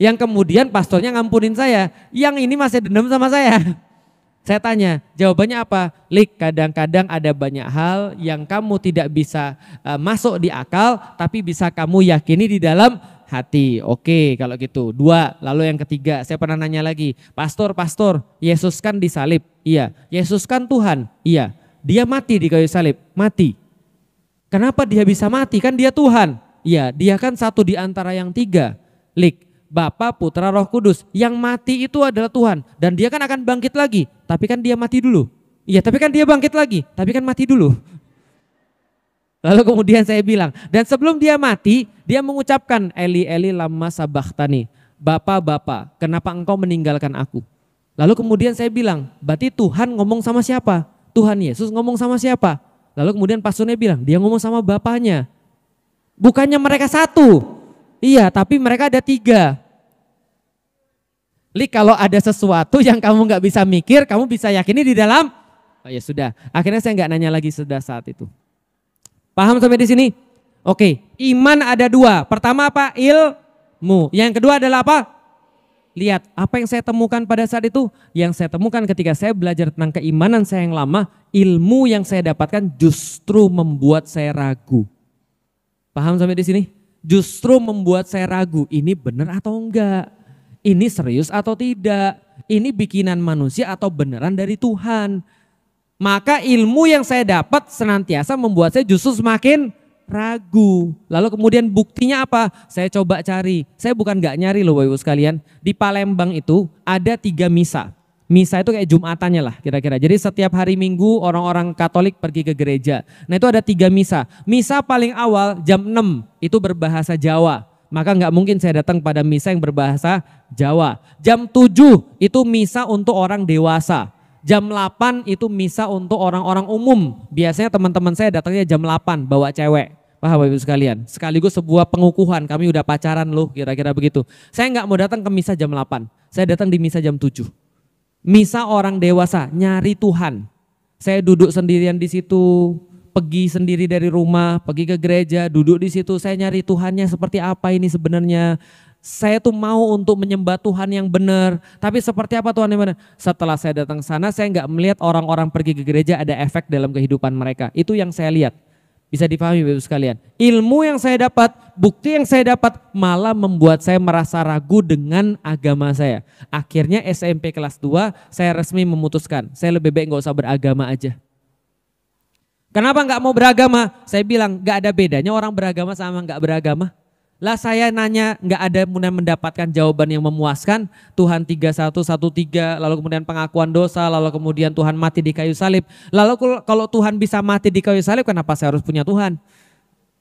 Speaker 2: Yang kemudian pastornya ngampunin saya. Yang ini masih dendam sama saya. Saya tanya, jawabannya apa? Lik, kadang-kadang ada banyak hal yang kamu tidak bisa masuk di akal, tapi bisa kamu yakini di dalam hati. Oke, kalau gitu. 2, lalu yang ketiga, saya pernah nanya lagi, pastor, Yesus kan disalib. Iya. Yesus kan Tuhan. Iya. Dia mati di kayu salib. Mati. Kenapa dia bisa mati? Kan dia Tuhan. Iya, dia kan satu di antara yang 3. Lik, Bapa, Putra, Roh Kudus. Yang mati itu adalah Tuhan. Dan dia kan akan bangkit lagi. Tapi kan dia mati dulu. Iya, tapi kan dia bangkit lagi. Tapi kan mati dulu. Lalu kemudian saya bilang, dan sebelum dia mati, dia mengucapkan, Eli, Eli, lama sabachthani. Bapa, kenapa engkau meninggalkan aku? Lalu kemudian saya bilang, berarti Tuhan ngomong sama siapa? Tuhan Yesus ngomong sama siapa? Lalu kemudian pastornya bilang, dia ngomong sama Bapaknya. Bukannya mereka satu. Iya, tapi mereka ada 3. Lik, kalau ada sesuatu yang kamu nggak bisa mikir, kamu bisa yakini di dalam. Oh ya sudah, akhirnya saya nggak nanya lagi sudah saat itu. Paham sampai di sini? Oke, iman ada 2. Pertama apa? Ilmu. Yang kedua adalah apa? Lihat, apa yang saya temukan pada saat itu? Yang saya temukan ketika saya belajar tentang keimanan saya yang lama, ilmu yang saya dapatkan justru membuat saya ragu. Paham sampai di sini? Justru membuat saya ragu, ini benar atau enggak? Ini serius atau tidak? Ini bikinan manusia atau beneran dari Tuhan? Maka ilmu yang saya dapat senantiasa membuat saya justru semakin ragu. Lalu kemudian buktinya apa? Saya coba cari. Saya bukan gak nyari loh Bapak Ibu sekalian. Di Palembang itu ada 3 misa. Misa itu kayak Jumatannya lah kira-kira. Jadi setiap hari Minggu orang-orang Katolik pergi ke gereja. Nah itu ada 3 misa. Misa paling awal jam 6 itu berbahasa Jawa. Maka nggak mungkin saya datang pada misa yang berbahasa Jawa. Jam 7 itu misa untuk orang dewasa. Jam 8 itu misa untuk orang-orang umum. Biasanya teman-teman saya datangnya jam 8 bawa cewek. Paham Bapak Ibu sekalian? Sekaligus sebuah pengukuhan, kami udah pacaran loh, kira-kira begitu. Saya nggak mau datang ke misa jam 8. Saya datang di misa jam 7. Misa orang dewasa, nyari Tuhan. Saya duduk sendirian di situ, pergi sendiri dari rumah, pergi ke gereja, duduk di situ, saya nyari Tuhannya seperti apa ini sebenarnya. Saya tuh mau untuk menyembah Tuhan yang benar. Tapi seperti apa Tuhan yang benar? Setelah saya datang ke sana, saya nggak melihat orang-orang pergi ke gereja ada efek dalam kehidupan mereka. Itu yang saya lihat. Bisa dipahami Bapak Ibu sekalian. Ilmu yang saya dapat, bukti yang saya dapat malah membuat saya merasa ragu dengan agama saya. Akhirnya SMP kelas 2 saya resmi memutuskan, saya lebih baik nggak usah beragama aja. Kenapa nggak mau beragama? Saya bilang nggak ada bedanya orang beragama sama nggak beragama. Lah saya nanya nggak ada mendapatkan jawaban yang memuaskan. Tuhan 3-1-1-3, lalu kemudian pengakuan dosa, lalu kemudian Tuhan mati di kayu salib. Lalu kalau Tuhan bisa mati di kayu salib, kenapa saya harus punya Tuhan?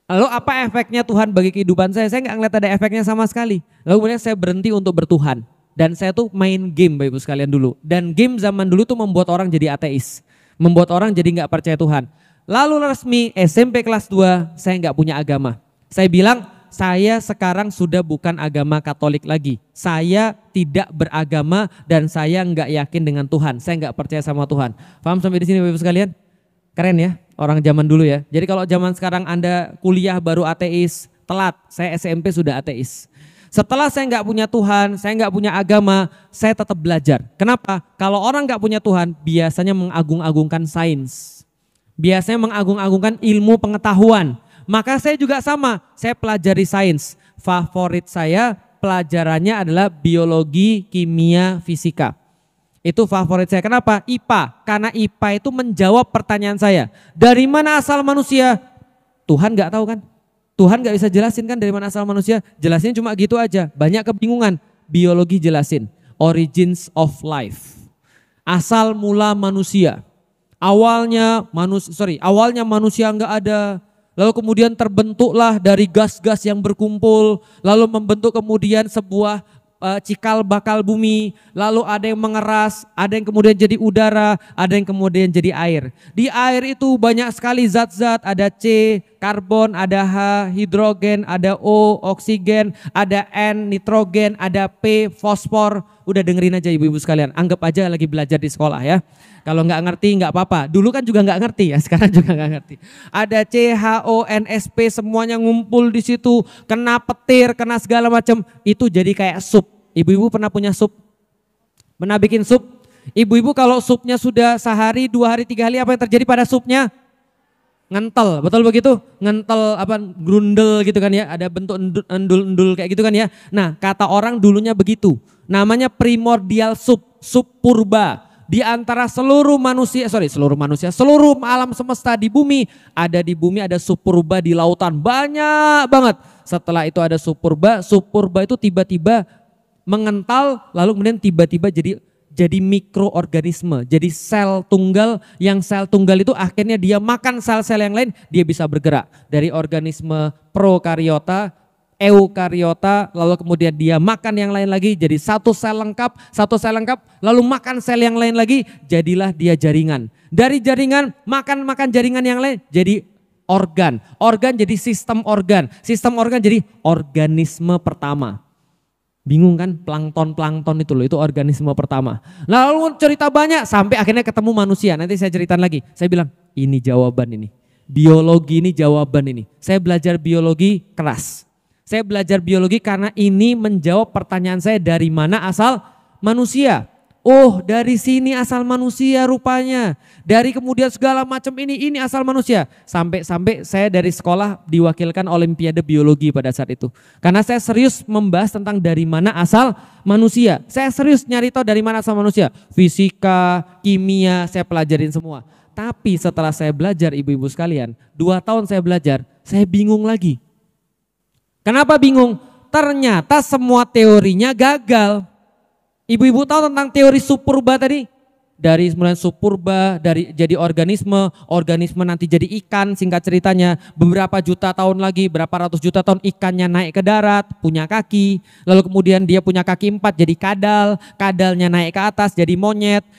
Speaker 2: Lalu apa efeknya Tuhan bagi kehidupan saya? Saya nggak ngeliat ada efeknya sama sekali. Lalu kemudian saya berhenti untuk bertuhan. Dan saya tuh main game Bapak Ibu sekalian dulu. Dan game zaman dulu tuh membuat orang jadi ateis. Membuat orang jadi nggak percaya Tuhan. Lalu resmi SMP kelas 2 saya nggak punya agama. Saya bilang, saya sekarang sudah bukan agama Katolik lagi. Saya tidak beragama dan saya nggak yakin dengan Tuhan. Saya nggak percaya sama Tuhan. Paham sampai di sini Bapak Ibu sekalian? Keren ya orang zaman dulu ya. Jadi kalau zaman sekarang Anda kuliah baru ateis, telat. Saya SMP sudah ateis. Setelah saya nggak punya Tuhan, saya nggak punya agama, saya tetap belajar. Kenapa? Kalau orang nggak punya Tuhan, biasanya mengagung-agungkan sains. Biasanya mengagung-agungkan ilmu pengetahuan. Maka saya juga sama, saya pelajari sains. Favorit saya pelajarannya adalah biologi, kimia, fisika. Itu favorit saya. Kenapa? IPA. Karena IPA itu menjawab pertanyaan saya. Dari mana asal manusia? Tuhan nggak tahu kan? Tuhan nggak bisa jelasin kan dari mana asal manusia? Jelasin cuma gitu aja. Banyak kebingungan. Biologi jelasin. Origins of life. Asal mula manusia. Awalnya manusia nggak ada. Lalu kemudian terbentuklah dari gas-gas yang berkumpul. Lalu membentuk kemudian sebuah cikal bakal bumi, lalu ada yang mengeras, ada yang kemudian jadi udara, ada yang kemudian jadi air. Di air itu banyak sekali zat-zat, ada C, karbon, ada H, hidrogen, ada O, oksigen, ada N, nitrogen, ada P, fosfor. Udah dengerin aja ibu-ibu sekalian, anggap aja lagi belajar di sekolah ya. Kalau nggak ngerti nggak apa-apa, dulu kan juga nggak ngerti ya, sekarang juga nggak ngerti. Ada C, H, O, N, S, P semuanya ngumpul di situ, kena petir, kena segala macam, itu jadi kayak sup. Ibu-ibu pernah punya sup? Pernah bikin sup? Ibu-ibu kalau supnya sudah sehari, 2 hari, 3 hari, apa yang terjadi pada supnya? Ngentel, betul begitu? Ngentel grundel gitu kan ya, ada bentuk endul-endul kayak gitu kan ya. Nah, kata orang dulunya begitu. Namanya primordial soup, sup purba. Di antara seluruh alam semesta di bumi ada sup purba di lautan, banyak banget. Setelah itu ada sup purba itu tiba-tiba mengental, lalu kemudian tiba-tiba jadi mikroorganisme, jadi sel tunggal, yang sel tunggal itu akhirnya dia makan sel-sel yang lain, dia bisa bergerak dari organisme prokariota, eukariota, lalu kemudian dia makan yang lain lagi, jadi satu sel lengkap, lalu makan sel yang lain lagi, jadilah dia jaringan. Dari jaringan makan jaringan yang lain, jadi organ jadi sistem organ jadi organisme pertama. Bingung kan, plankton itu loh, itu organisme pertama. Lalu cerita banyak sampai akhirnya ketemu manusia. Nanti saya ceritain lagi. Saya bilang ini jawaban ini, biologi ini jawaban ini. Saya belajar biologi keras. Saya belajar biologi karena ini menjawab pertanyaan saya, dari mana asal manusia. Oh, dari sini asal manusia rupanya. Dari kemudian segala macam ini asal manusia. Sampai saya dari sekolah diwakilkan olimpiade biologi pada saat itu. Karena saya serius membahas tentang dari mana asal manusia. Saya serius nyari tahu dari mana asal manusia. Fisika, kimia, saya pelajarin semua. Tapi setelah saya belajar, ibu-ibu sekalian, 2 tahun saya belajar, saya bingung lagi. Kenapa bingung? Ternyata semua teorinya gagal. Ibu-ibu tahu tentang teori sup purba tadi? Dari kemudian sup purba, dari jadi organisme nanti jadi ikan, singkat ceritanya beberapa juta tahun lagi, berapa ratus juta tahun ikannya naik ke darat, punya kaki, lalu kemudian dia punya kaki 4 jadi kadalnya naik ke atas jadi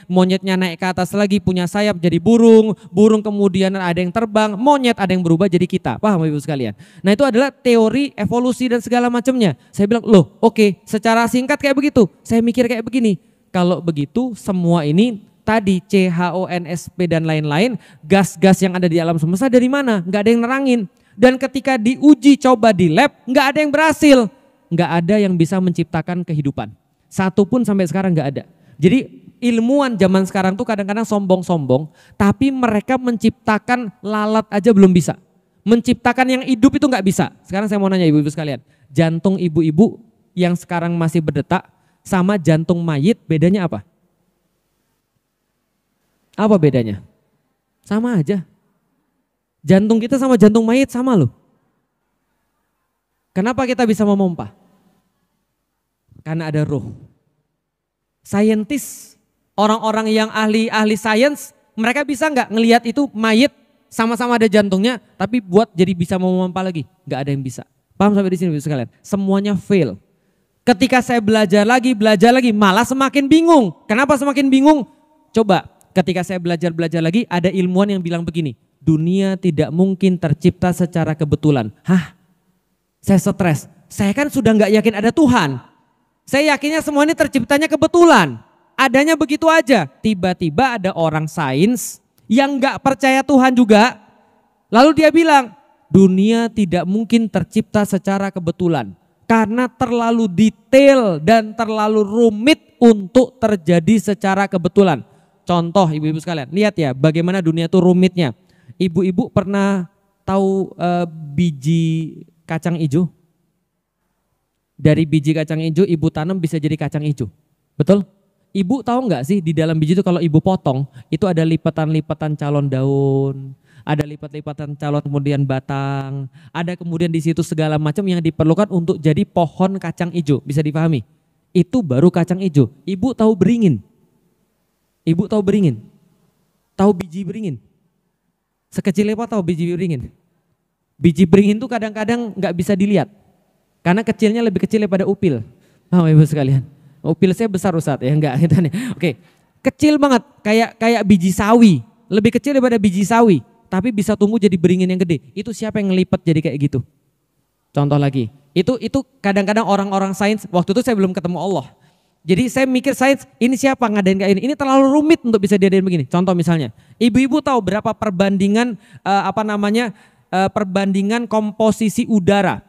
Speaker 2: monyetnya naik ke atas lagi punya sayap jadi burung kemudian ada yang terbang, monyet ada yang berubah jadi kita, paham ibu sekalian? Nah itu adalah teori evolusi dan segala macamnya. Saya bilang loh oke, secara singkat kayak begitu, saya mikir kayak begini, kalau begitu semua ini tadi CHONSP dan lain-lain, gas-gas yang ada di alam semesta dari mana? Nggak ada yang nerangin. Dan ketika diuji coba di lab, nggak ada yang berhasil. Nggak ada yang bisa menciptakan kehidupan. Satu pun sampai sekarang nggak ada. Jadi ilmuwan zaman sekarang tuh kadang-kadang sombong-sombong, tapi mereka menciptakan lalat aja belum bisa. Menciptakan yang hidup itu nggak bisa. Sekarang saya mau nanya ibu-ibu sekalian, jantung ibu-ibu yang sekarang masih berdetak sama jantung mayit bedanya apa? Apa bedanya? Sama aja. Jantung kita sama jantung mayit sama loh. Kenapa kita bisa memompa? Karena ada roh. Saintis, orang-orang yang ahli sains, mereka bisa nggak ngelihat itu mayit sama-sama ada jantungnya, tapi buat jadi bisa memompa lagi? Nggak ada yang bisa. Paham sampai di sini sekalian? Semuanya fail. Ketika saya belajar lagi, malah semakin bingung. Kenapa semakin bingung? Coba. Ketika saya belajar lagi, ada ilmuwan yang bilang begini, dunia tidak mungkin tercipta secara kebetulan. Hah? Saya stres. Saya kan sudah nggak yakin ada Tuhan. Saya yakinnya semua ini terciptanya kebetulan. Adanya begitu aja. Tiba-tiba ada orang sains yang nggak percaya Tuhan juga. Lalu dia bilang, dunia tidak mungkin tercipta secara kebetulan. Karena terlalu detail dan terlalu rumit untuk terjadi secara kebetulan. Contoh ibu-ibu sekalian, lihat ya bagaimana dunia itu rumitnya. Ibu-ibu pernah tahu biji kacang hijau? Dari biji kacang hijau ibu tanam bisa jadi kacang hijau, betul? Ibu tahu nggak sih di dalam biji itu kalau ibu potong itu ada lipatan-lipatan calon daun, ada lipat-lipatan calon kemudian batang, ada kemudian di situ segala macam yang diperlukan untuk jadi pohon kacang hijau, bisa dipahami? Itu baru kacang hijau. Ibu tahu beringin? Ibu tahu beringin? Tahu biji beringin? Sekecil apa tahu biji beringin? Biji beringin itu kadang-kadang nggak bisa dilihat karena kecilnya lebih kecil daripada upil. Paham ibu sekalian? Upil saya besar Ustadz ya enggak gitu nih. Oke. Kecil banget kayak biji sawi, lebih kecil daripada biji sawi, tapi bisa tumbuh jadi beringin yang gede. Itu siapa yang ngelipat jadi kayak gitu? Contoh lagi. Itu kadang-kadang orang-orang sains, waktu itu saya belum ketemu Allah. Jadi saya mikir sains, ini siapa ngadain kayak ini? Ini terlalu rumit untuk bisa diadain begini. Contoh misalnya, ibu-ibu tahu berapa perbandingan perbandingan komposisi udara?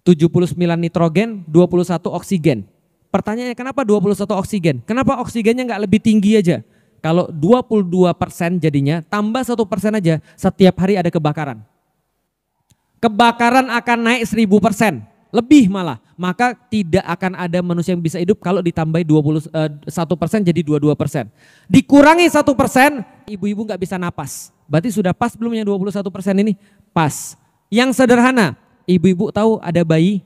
Speaker 2: 79 nitrogen, 21 oksigen. Pertanyaannya kenapa 21 oksigen? Kenapa oksigennya nggak lebih tinggi aja? Kalau 22% jadinya, tambah 1% aja, setiap hari ada kebakaran. Kebakaran akan naik 1000%, lebih malah. Maka tidak akan ada manusia yang bisa hidup kalau ditambahi 1% jadi 22%. Dikurangi 1%, ibu-ibu nggak bisa napas. Berarti sudah pas belum yang 21% ini? Pas. Yang sederhana, ibu-ibu tahu ada bayi?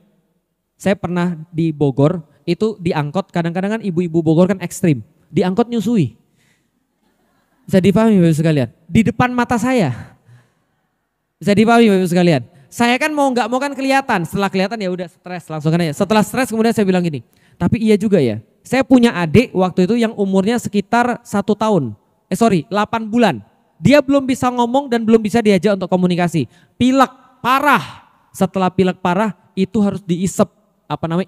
Speaker 2: Saya pernah di Bogor, itu diangkut, kadang-kadang kan ibu-ibu Bogor kan ekstrim, diangkut nyusui. Bisa dipahami Bapak sekalian? Di depan mata saya. Bisa dipahami Bapak sekalian? Saya kan mau nggak mau kan kelihatan, setelah kelihatan ya udah stres langsung kan ya. Setelah stres kemudian saya bilang gini, tapi iya juga ya. Saya punya adik waktu itu yang umurnya sekitar 1 tahun, 8 bulan. Dia belum bisa ngomong dan belum bisa diajak untuk komunikasi. Pilek parah. Setelah pilek parah itu harus diisep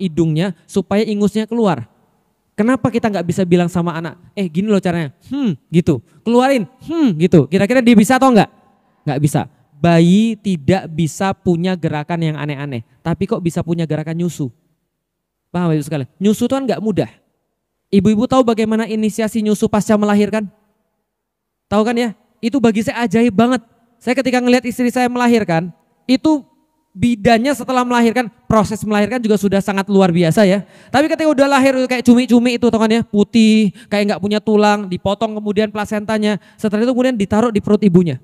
Speaker 2: hidungnya supaya ingusnya keluar. Kenapa kita nggak bisa bilang sama anak, gini loh caranya, gitu, keluarin, gitu. Kira-kira dia bisa atau enggak? Nggak bisa. Bayi tidak bisa punya gerakan yang aneh-aneh, tapi kok bisa punya gerakan nyusu. Paham ibu sekalian? Nyusu itu kan nggak mudah. Ibu-ibu tahu bagaimana inisiasi nyusu pasca melahirkan? Tahu kan ya? Itu bagi saya ajaib banget. Saya ketika ngelihat istri saya melahirkan, itu bidannya setelah melahirkan, proses melahirkan juga sudah sangat luar biasa ya. Tapi ketika udah lahir kayak cumi-cumi itu kan ya, putih, kayak nggak punya tulang, dipotong kemudian plasentanya, setelah itu kemudian ditaruh di perut ibunya.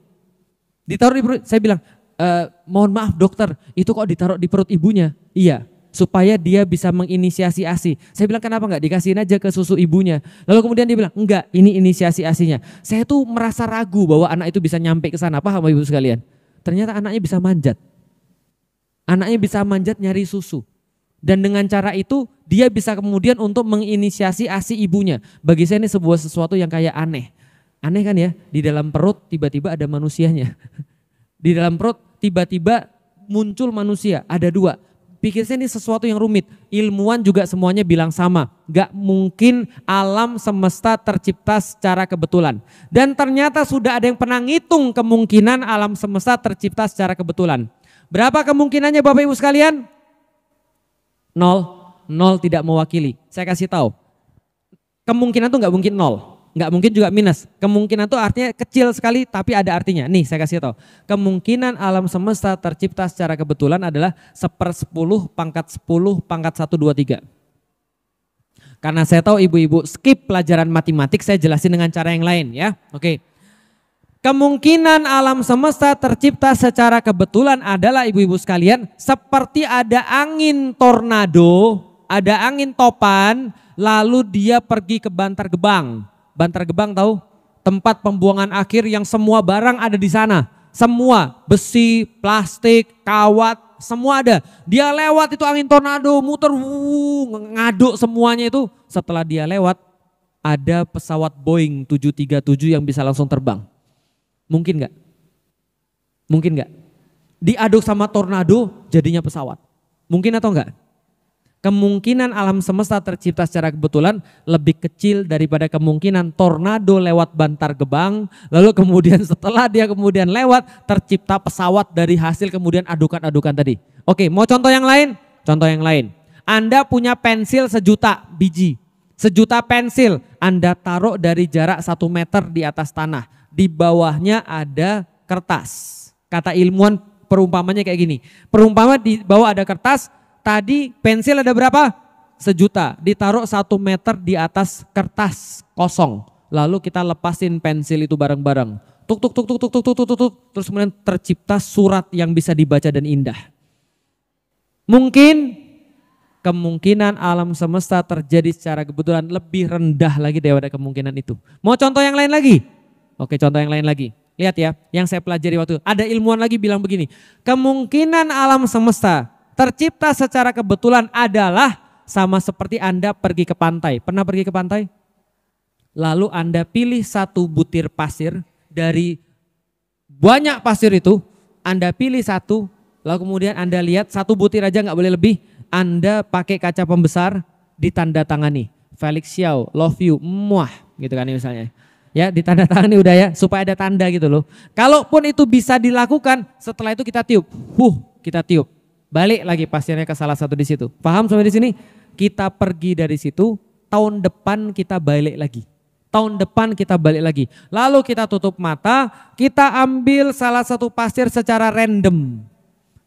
Speaker 2: Ditaruh di perut, saya bilang, mohon maaf dokter, itu kok ditaruh di perut ibunya? Iya, supaya dia bisa menginisiasi ASI. Saya bilang kenapa nggak dikasihin aja ke susu ibunya? Lalu kemudian dia bilang, enggak, ini inisiasi ASInya. Saya tuh merasa ragu bahwa anak itu bisa nyampe ke sana, paham ibu sekalian? Ternyata anaknya bisa manjat. Anaknya bisa manjat nyari susu. Dan dengan cara itu dia bisa kemudian untuk menginisiasi ASI ibunya. Bagi saya ini sesuatu yang kayak aneh. Aneh kan ya, di dalam perut tiba-tiba ada manusianya. Di dalam perut tiba-tiba muncul manusia, ada 2. Pikir saya ini sesuatu yang rumit. Ilmuwan juga semuanya bilang sama. Gak mungkin alam semesta tercipta secara kebetulan. Dan ternyata sudah ada yang pernah ngitung kemungkinan alam semesta tercipta secara kebetulan. Berapa kemungkinannya Bapak Ibu sekalian? 0 tidak mewakili. Saya kasih tahu. Kemungkinan itu nggak mungkin 0, nggak mungkin juga minus. Kemungkinan itu artinya kecil sekali tapi ada artinya. Nih saya kasih tahu. Kemungkinan alam semesta tercipta secara kebetulan adalah 1/10 pangkat 10 pangkat 1, 2, 3. Karena saya tahu ibu-ibu skip pelajaran matematik, saya jelasin dengan cara yang lain ya. Oke. Kemungkinan alam semesta tercipta secara kebetulan adalah ibu-ibu sekalian seperti ada angin tornado, ada angin topan, lalu dia pergi ke Bantar Gebang. Bantar Gebang tahu? Tempat pembuangan akhir yang semua barang ada di sana. Semua, besi, plastik, kawat, semua ada. Dia lewat itu angin tornado, muter, ngaduk semuanya itu. Setelah dia lewat, ada pesawat Boeing 737 yang bisa langsung terbang. Mungkin nggak? Mungkin nggak? Diaduk sama tornado jadinya pesawat. Mungkin atau enggak? Kemungkinan alam semesta tercipta secara kebetulan lebih kecil daripada kemungkinan tornado lewat Bantar Gebang. Lalu kemudian setelah dia kemudian lewat tercipta pesawat dari hasil kemudian adukan-adukan tadi. Oke, mau contoh yang lain? contoh yang lain. Anda punya pensil 1.000.000 biji. 1.000.000 pensil Anda taruh dari jarak 1 meter di atas tanah. Di bawahnya ada kertas. Kata ilmuwan perumpamannya kayak gini. Perumpama di bawah ada kertas, tadi pensil ada berapa? 1.000.000. Ditaruh 1 meter di atas kertas kosong. Lalu kita lepasin pensil itu bareng-bareng. Tuk tuk tuk tuk tuk tuk tuk tuk tuk. Terus kemudian tercipta surat yang bisa dibaca dan indah. Mungkin kemungkinan alam semesta terjadi secara kebetulan lebih rendah lagi daripada kemungkinan itu. Mau contoh yang lain lagi? Oke, contoh yang lain lagi. Lihat ya, yang saya pelajari waktu itu. Ada ilmuwan lagi bilang begini, kemungkinan alam semesta tercipta secara kebetulan adalah sama seperti Anda pergi ke pantai. Pernah pergi ke pantai? Lalu Anda pilih 1 butir pasir dari banyak pasir itu, Anda pilih 1, lalu kemudian Anda lihat 1 butir aja nggak boleh lebih. Anda pakai kaca pembesar, ditanda tangani. Felix Xiao, love you, muah, gitu kan misalnya. Ya, ditanda tangani udah ya, supaya ada tanda gitu loh. Kalaupun itu bisa dilakukan, setelah itu kita tiup. Kita tiup. Balik lagi pasirnya ke salah satu di situ. Paham sampai di sini? Kita pergi dari situ, tahun depan kita balik lagi. Tahun depan kita balik lagi. Lalu kita tutup mata, kita ambil salah satu pasir secara random.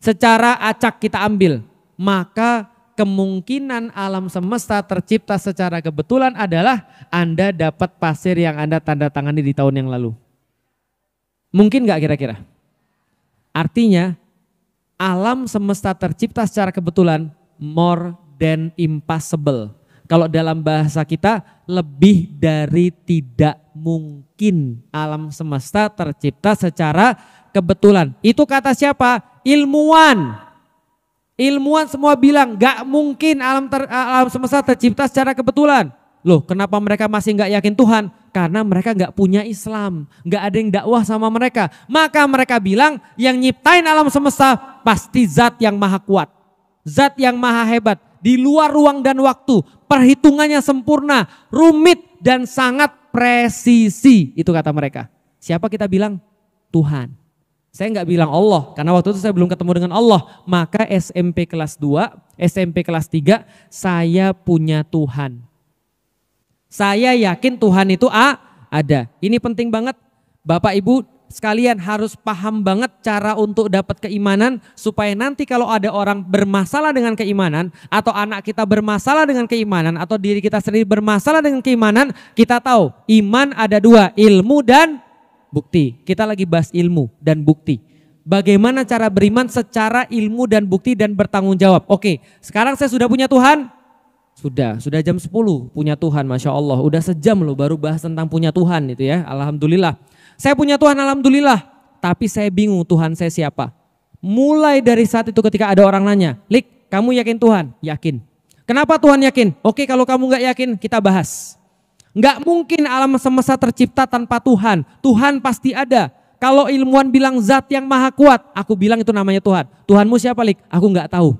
Speaker 2: Secara acak kita ambil. Maka kemungkinan alam semesta tercipta secara kebetulan adalah Anda dapat pasir yang Anda tanda tangani di tahun yang lalu. Mungkin gak kira-kira? Artinya alam semesta tercipta secara kebetulan more than impossible. Kalau dalam bahasa kita lebih dari tidak mungkin alam semesta tercipta secara kebetulan. Itu kata siapa? Ilmuwan. Ilmuwan semua bilang gak mungkin alam semesta tercipta secara kebetulan. Loh, kenapa mereka masih gak yakin Tuhan? Karena mereka gak punya Islam, gak ada yang dakwah sama mereka. Maka mereka bilang yang nyiptain alam semesta pasti zat yang maha kuat. Zat yang maha hebat, di luar ruang dan waktu. Perhitungannya sempurna, rumit dan sangat presisi. Itu kata mereka. Siapa kita bilang? Tuhan. Saya nggak bilang Allah, karena waktu itu saya belum ketemu dengan Allah. Maka SMP kelas 2, SMP kelas 3, saya punya Tuhan. Saya yakin Tuhan itu ada. Ini penting banget. Bapak Ibu sekalian harus paham banget cara untuk dapat keimanan. Supaya nanti kalau ada orang bermasalah dengan keimanan, atau anak kita bermasalah dengan keimanan, atau diri kita sendiri bermasalah dengan keimanan, kita tahu iman ada 2, ilmu dan bukti. Kita lagi bahas ilmu dan bukti. Bagaimana cara beriman secara ilmu dan bukti dan bertanggung jawab. Oke, sekarang saya sudah punya Tuhan. Sudah jam 10 punya Tuhan, Masya Allah. Udah sejam loh baru bahas tentang punya Tuhan itu ya. Alhamdulillah. Saya punya Tuhan, alhamdulillah. Tapi saya bingung Tuhan saya siapa. Mulai dari saat itu ketika ada orang nanya, Lik, kamu yakin Tuhan? Yakin. Kenapa Tuhan yakin? Oke, kalau kamu gak yakin kita bahas. Nggak mungkin alam semesta tercipta tanpa Tuhan. Tuhan pasti ada. Kalau ilmuwan bilang zat yang maha kuat, aku bilang itu namanya Tuhan. Tuhanmu siapa, Lik? Aku nggak tahu.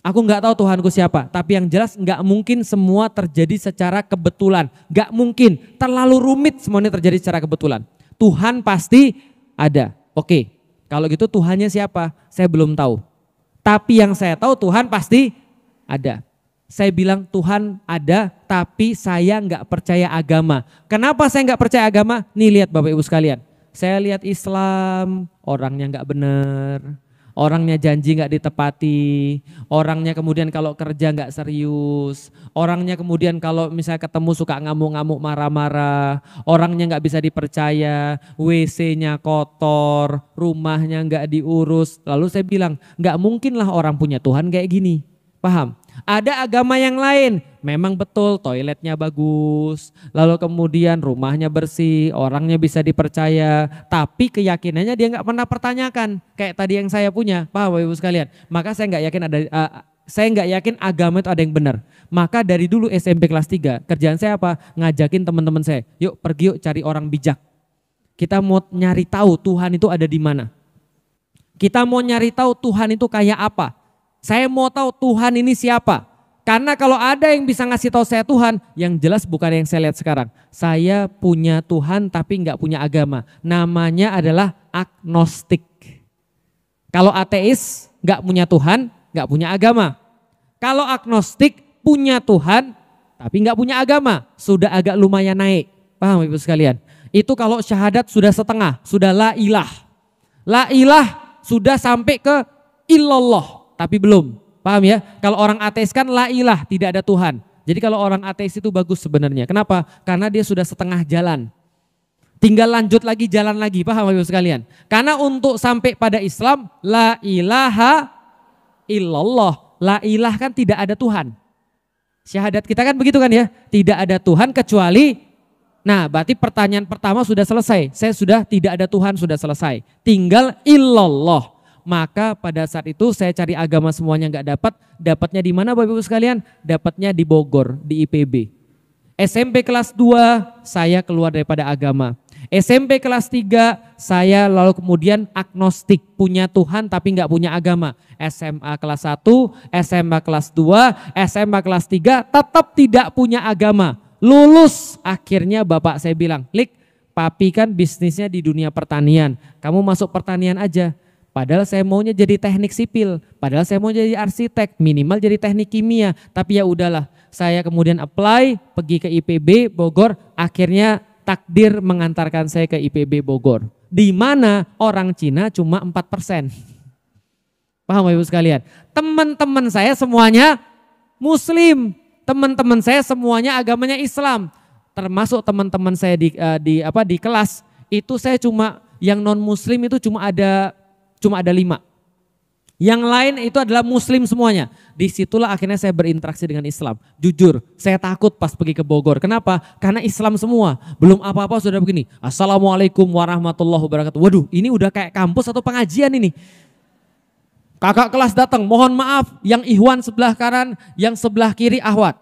Speaker 2: Aku nggak tahu Tuhanku siapa. Tapi yang jelas nggak mungkin semua terjadi secara kebetulan. Nggak mungkin. Terlalu rumit semuanya terjadi secara kebetulan. Tuhan pasti ada. Oke, kalau gitu Tuhannya siapa? Saya belum tahu. Tapi yang saya tahu Tuhan pasti ada. Saya bilang Tuhan ada, tapi saya nggak percaya agama. Kenapa saya nggak percaya agama? Nih lihat Bapak Ibu sekalian. Saya lihat Islam, orangnya nggak benar, orangnya janji nggak ditepati, orangnya kemudian kalau kerja nggak serius, orangnya kemudian kalau misalnya ketemu suka ngamuk-ngamuk, marah-marah, orangnya nggak bisa dipercaya, WC-nya kotor, rumahnya nggak diurus. Lalu saya bilang nggak mungkin lah orang punya Tuhan kayak gini. Paham? Ada agama yang lain, memang betul toiletnya bagus, lalu kemudian rumahnya bersih, orangnya bisa dipercaya, tapi keyakinannya dia nggak pernah pertanyakan, kayak tadi yang saya punya, paham Bapak Ibu sekalian? Maka saya nggak yakin agama itu ada yang benar. Maka dari dulu SMP kelas 3, kerjaan saya apa? Ngajakin teman-teman saya, yuk pergi yuk cari orang bijak. Kita mau nyari tahu Tuhan itu ada di mana. Kita mau nyari tahu Tuhan itu kayak apa. Saya mau tahu Tuhan ini siapa. Karena kalau ada yang bisa ngasih tahu saya Tuhan, yang jelas bukan yang saya lihat sekarang. Saya punya Tuhan tapi nggak punya agama. Namanya adalah agnostik. Kalau ateis nggak punya Tuhan, nggak punya agama. Kalau agnostik punya Tuhan tapi nggak punya agama, sudah agak lumayan naik. Paham Ibu sekalian? Itu kalau syahadat sudah setengah, sudah la ilah. La ilah sudah sampai ke illallah, tapi belum. Paham ya? Kalau orang ateis kan la ilah, tidak ada Tuhan. Jadi kalau orang ateis itu bagus sebenarnya. Kenapa? Karena dia sudah setengah jalan. Tinggal lanjut lagi, jalan lagi. Paham Ibu sekalian? Karena untuk sampai pada Islam, la ilaha illallah. La ilah kan tidak ada Tuhan. Syahadat kita kan begitu kan ya? Tidak ada Tuhan kecuali, nah berarti pertanyaan pertama sudah selesai. Saya sudah tidak ada Tuhan, sudah selesai. Tinggal illallah. Maka pada saat itu saya cari agama semuanya nggak dapat. Dapatnya di mana Bapak Ibu sekalian? Dapatnya di Bogor, di IPB. SMP kelas 2 saya keluar daripada agama. SMP kelas 3 saya lalu kemudian agnostik, punya Tuhan tapi nggak punya agama. SMA kelas 1, SMA kelas 2, SMA kelas 3 tetap tidak punya agama. Lulus akhirnya bapak saya bilang, "Lik, papi kan bisnisnya di dunia pertanian, kamu masuk pertanian aja." Padahal saya maunya jadi teknik sipil, padahal saya mau jadi arsitek, minimal jadi teknik kimia. Tapi ya udahlah, saya kemudian apply, pergi ke IPB Bogor, akhirnya takdir mengantarkan saya ke IPB Bogor. Di mana orang Cina cuma 4%. Paham Ibu sekalian? Teman-teman saya semuanya Muslim, teman-teman saya semuanya agamanya Islam. Termasuk teman-teman saya di kelas, itu saya cuma yang non Muslim itu cuma ada 5. Yang lain itu adalah Muslim semuanya. Disitulah akhirnya saya berinteraksi dengan Islam. Jujur, saya takut pas pergi ke Bogor. Kenapa? Karena Islam semua. Belum apa-apa sudah begini. Assalamualaikum warahmatullahi wabarakatuh. Waduh, ini udah kayak kampus atau pengajian ini. Kakak kelas datang, mohon maaf, yang Ikhwan sebelah kanan, yang sebelah kiri Ahwat.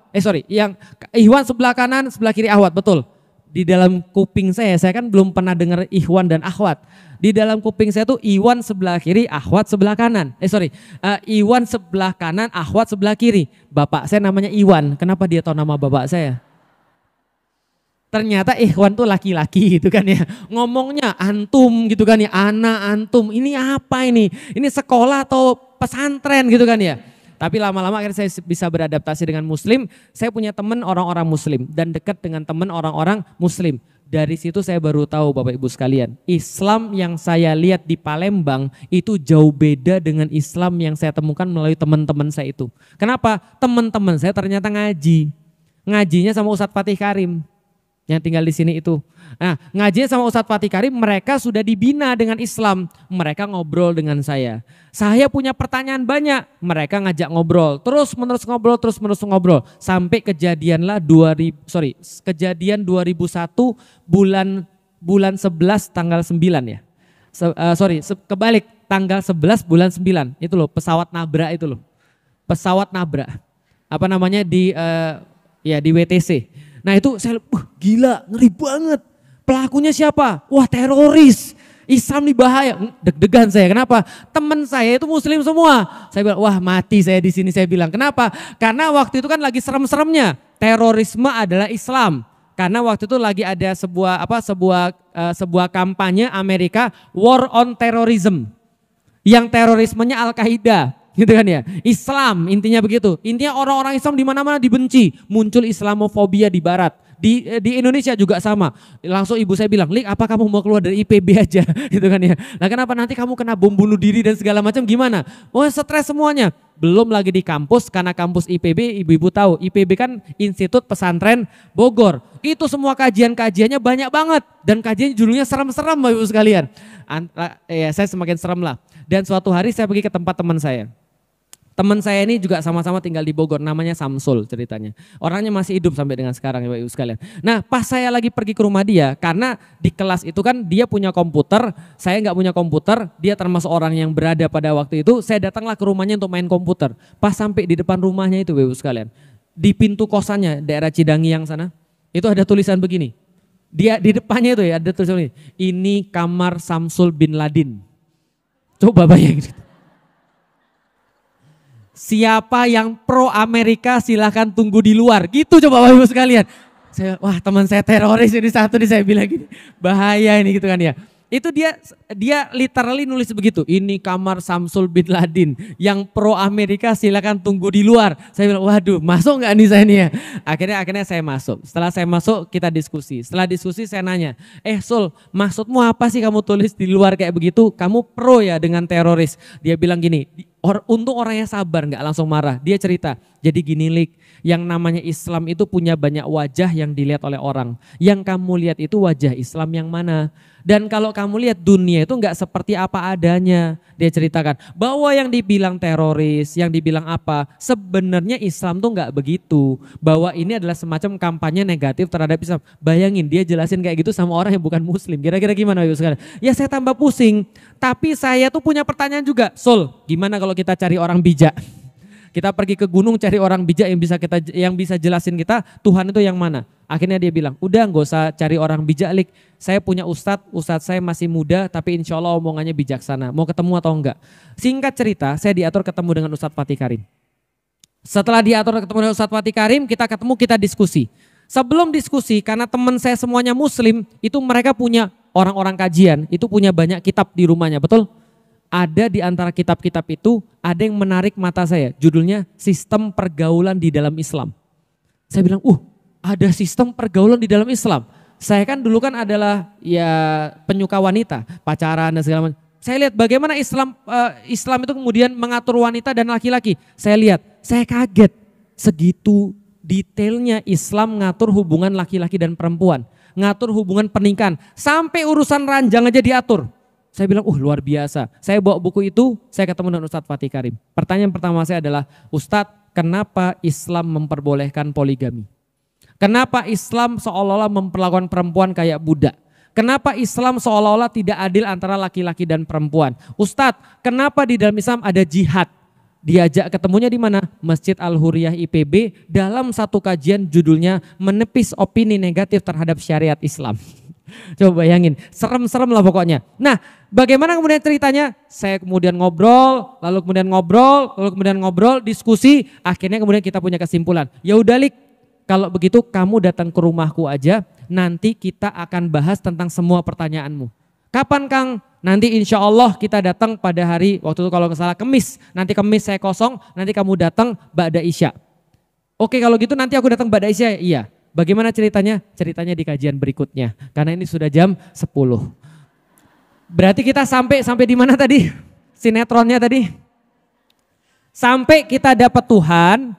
Speaker 2: Yang Ikhwan sebelah kanan, sebelah kiri Ahwat, betul. Di dalam kuping saya kan belum pernah dengar Ikhwan dan Akhwat. Di dalam kuping saya tuh Iwan sebelah kiri, Akhwat sebelah kanan. Iwan sebelah kanan, Akhwat sebelah kiri. Bapak saya namanya Iwan, kenapa dia tahu nama bapak saya? Ternyata Ikhwan tuh laki-laki gitu kan ya. Ngomongnya antum gitu kan ya, ana antum. Ini apa ini? Ini sekolah atau pesantren gitu kan ya. Tapi lama-lama akhirnya saya bisa beradaptasi dengan Muslim. Saya punya teman orang-orang Muslim dan dekat dengan teman orang-orang Muslim. Dari situ saya baru tahu Bapak Ibu sekalian, Islam yang saya lihat di Palembang itu jauh beda dengan Islam yang saya temukan melalui teman-teman saya itu. Kenapa? Teman-teman saya ternyata ngaji. Ngajinya sama Ustadz Fatih Karim yang tinggal di sini itu. Nah, ngajinya sama Ustadz Fatih Karim, mereka sudah dibina dengan Islam. Mereka ngobrol dengan saya. Saya punya pertanyaan banyak, mereka ngajak ngobrol. Terus menerus ngobrol. Sampai kejadian 2001 bulan 11 tanggal 9 ya. Kebalik, tanggal 11 bulan 9. Itu loh, pesawat nabrak itu loh. Pesawat nabrak. Apa namanya di WTC. Nah itu saya gila, ngeri banget. Pelakunya siapa? Wah, teroris. Islam nih bahaya. Deg-degan saya. Kenapa? Teman saya itu Muslim semua. Saya bilang, wah mati saya di sini. Saya bilang, kenapa? Karena waktu itu kan lagi serem-seremnya. Terorisme adalah Islam. Karena waktu itu lagi ada sebuah kampanye Amerika, War on Terrorism. Yang terorismenya Al-Qaeda. Gitu kan ya. Islam intinya begitu. Intinya orang-orang Islam di mana-mana dibenci. Muncul Islamofobia di barat. Di Indonesia juga sama. Langsung ibu saya bilang, "Lik, apa kamu mau keluar dari IPB aja?" Gitu kan ya. Nah, kenapa nanti kamu kena bom bunuh diri dan segala macam gimana? Wah, stres semuanya. Belum lagi di kampus, karena kampus IPB, ibu-ibu tahu, IPB kan Institut Pesantren Bogor. Itu semua kajian-kajiannya banyak banget dan kajiannya judulnya serem-serem Bapak Ibu sekalian. Saya semakin serem lah. Dan suatu hari saya pergi ke tempat teman saya. Teman saya ini juga sama-sama tinggal di Bogor, namanya Samsul ceritanya. Orangnya masih hidup sampai dengan sekarang ya Bapak Ibu sekalian. Nah, pas saya lagi pergi ke rumah dia, karena di kelas itu kan dia punya komputer, saya nggak punya komputer, dia termasuk orang yang berada pada waktu itu, saya datanglah ke rumahnya untuk main komputer. Pas sampai di depan rumahnya itu Bapak Ibu sekalian, di pintu kosannya daerah Cidangi yang sana, itu ada tulisan begini. Dia di depannya itu ya ada tulisan ini kamar Samsul bin Ladin. Coba bayangin. Siapa yang pro Amerika silahkan tunggu di luar. Gitu coba Bapak Ibu sekalian. Wah teman saya teroris ini satu nih saya bilang gini. Bahaya ini gitu kan ya. Itu dia literally nulis begitu. Ini kamar Samsul bin Ladin yang pro Amerika, silakan tunggu di luar. Saya bilang, waduh, masuk nggak nih saya nih ya? Akhirnya saya masuk. Setelah saya masuk kita diskusi. Setelah diskusi saya nanya, Sul, maksudmu apa sih kamu tulis di luar kayak begitu? Kamu pro ya dengan teroris? Dia bilang gini, untung orangnya sabar, nggak langsung marah. Dia cerita, jadi gini Lik, yang namanya Islam itu punya banyak wajah yang dilihat oleh orang. Yang kamu lihat itu wajah Islam yang mana? Dan kalau kamu lihat dunia itu nggak seperti apa adanya. Dia ceritakan bahwa yang dibilang teroris, yang dibilang apa, sebenarnya Islam tuh nggak begitu. Bahwa ini adalah semacam kampanye negatif terhadap Islam. Bayangin dia jelasin kayak gitu sama orang yang bukan Muslim. Kira-kira gimana Ibu sekalian? Ya saya tambah pusing. Tapi saya tuh punya pertanyaan juga. Sul, gimana kalau kita cari orang bijak? Kita pergi ke gunung cari orang bijak yang bisa jelasin kita Tuhan itu yang mana. Akhirnya dia bilang, udah nggak usah cari orang bijak Lik. Saya punya ustadz saya masih muda tapi insya Allah omongannya bijaksana. Mau ketemu atau enggak? Singkat cerita, saya diatur ketemu dengan Ustadz Fatih Karim. Setelah diatur ketemu dengan Ustadz Fatih Karim, kita diskusi. Sebelum diskusi, karena teman saya semuanya Muslim, itu mereka punya orang-orang kajian, itu punya banyak kitab di rumahnya, betul? Ada di antara kitab-kitab itu, ada yang menarik mata saya. Judulnya Sistem Pergaulan di dalam Islam. Saya bilang, ada sistem pergaulan di dalam Islam. Saya kan dulu kan adalah ya penyuka wanita, pacaran dan segala macam. Saya lihat bagaimana Islam itu kemudian mengatur wanita dan laki-laki. Saya kaget segitu detailnya Islam ngatur hubungan laki-laki dan perempuan. Ngatur hubungan pernikahan, sampai urusan ranjang aja diatur. Saya bilang, luar biasa. Saya bawa buku itu, saya ketemu dengan Ustadz Fatih Karim. Pertanyaan pertama saya adalah, Ustadz, kenapa Islam memperbolehkan poligami? Kenapa Islam seolah-olah memperlakukan perempuan kayak budak? Kenapa Islam seolah-olah tidak adil antara laki-laki dan perempuan? Ustadz, kenapa di dalam Islam ada jihad? Diajak ketemunya di mana? Masjid Al-Huriyah IPB dalam satu kajian judulnya Menepis Opini Negatif Terhadap Syariat Islam. Coba bayangin, serem-serem lah pokoknya. Nah, bagaimana kemudian ceritanya? Saya kemudian ngobrol, lalu kemudian ngobrol, diskusi, akhirnya kemudian kita punya kesimpulan. Ya udah Lik, kalau begitu kamu datang ke rumahku aja, nanti kita akan bahas tentang semua pertanyaanmu. Kapan Kang? Nanti insya Allah kita datang pada hari, waktu itu kalau nggak salah Kemis. Nanti Kemis saya kosong, nanti kamu datang ba'da Isya. Oke kalau gitu nanti aku datang ba'da Isya, iya. Bagaimana ceritanya? Ceritanya di kajian berikutnya. Karena ini sudah jam 10. Berarti kita sampai di mana tadi? Sinetronnya tadi. Sampai kita dapat Tuhan,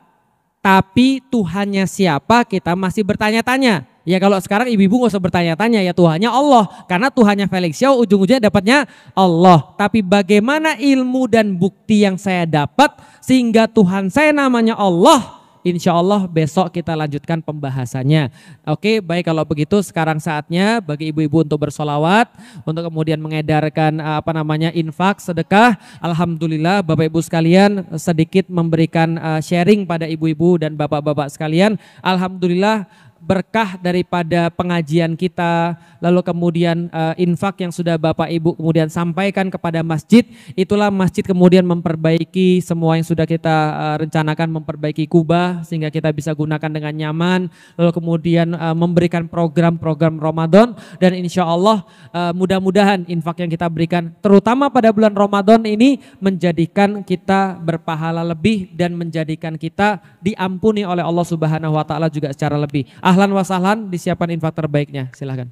Speaker 2: tapi Tuhannya siapa kita masih bertanya-tanya. Ya kalau sekarang ibu-ibu gak usah bertanya-tanya, ya Tuhannya Allah. Karena Tuhannya Felix Xiao ujung-ujungnya dapatnya Allah. Tapi bagaimana ilmu dan bukti yang saya dapat sehingga Tuhan saya namanya Allah? Insya Allah besok kita lanjutkan pembahasannya. Oke, baik kalau begitu sekarang saatnya bagi ibu-ibu untuk bersolawat, untuk kemudian mengedarkan infak, sedekah. Alhamdulillah Bapak Ibu sekalian sedikit memberikan sharing pada ibu-ibu dan bapak-bapak sekalian. Alhamdulillah berkah daripada pengajian kita, lalu kemudian infak yang sudah Bapak Ibu kemudian sampaikan kepada masjid, itulah masjid kemudian memperbaiki semua yang sudah kita rencanakan, memperbaiki kubah sehingga kita bisa gunakan dengan nyaman, lalu kemudian memberikan program-program Ramadan, dan insya Allah mudah-mudahan infak yang kita berikan terutama pada bulan Ramadan ini menjadikan kita berpahala lebih dan menjadikan kita diampuni oleh Allah Subhanahu wa taala juga secara lebih. Ahlan wa sahlan, disiapkan infak terbaiknya, silahkan.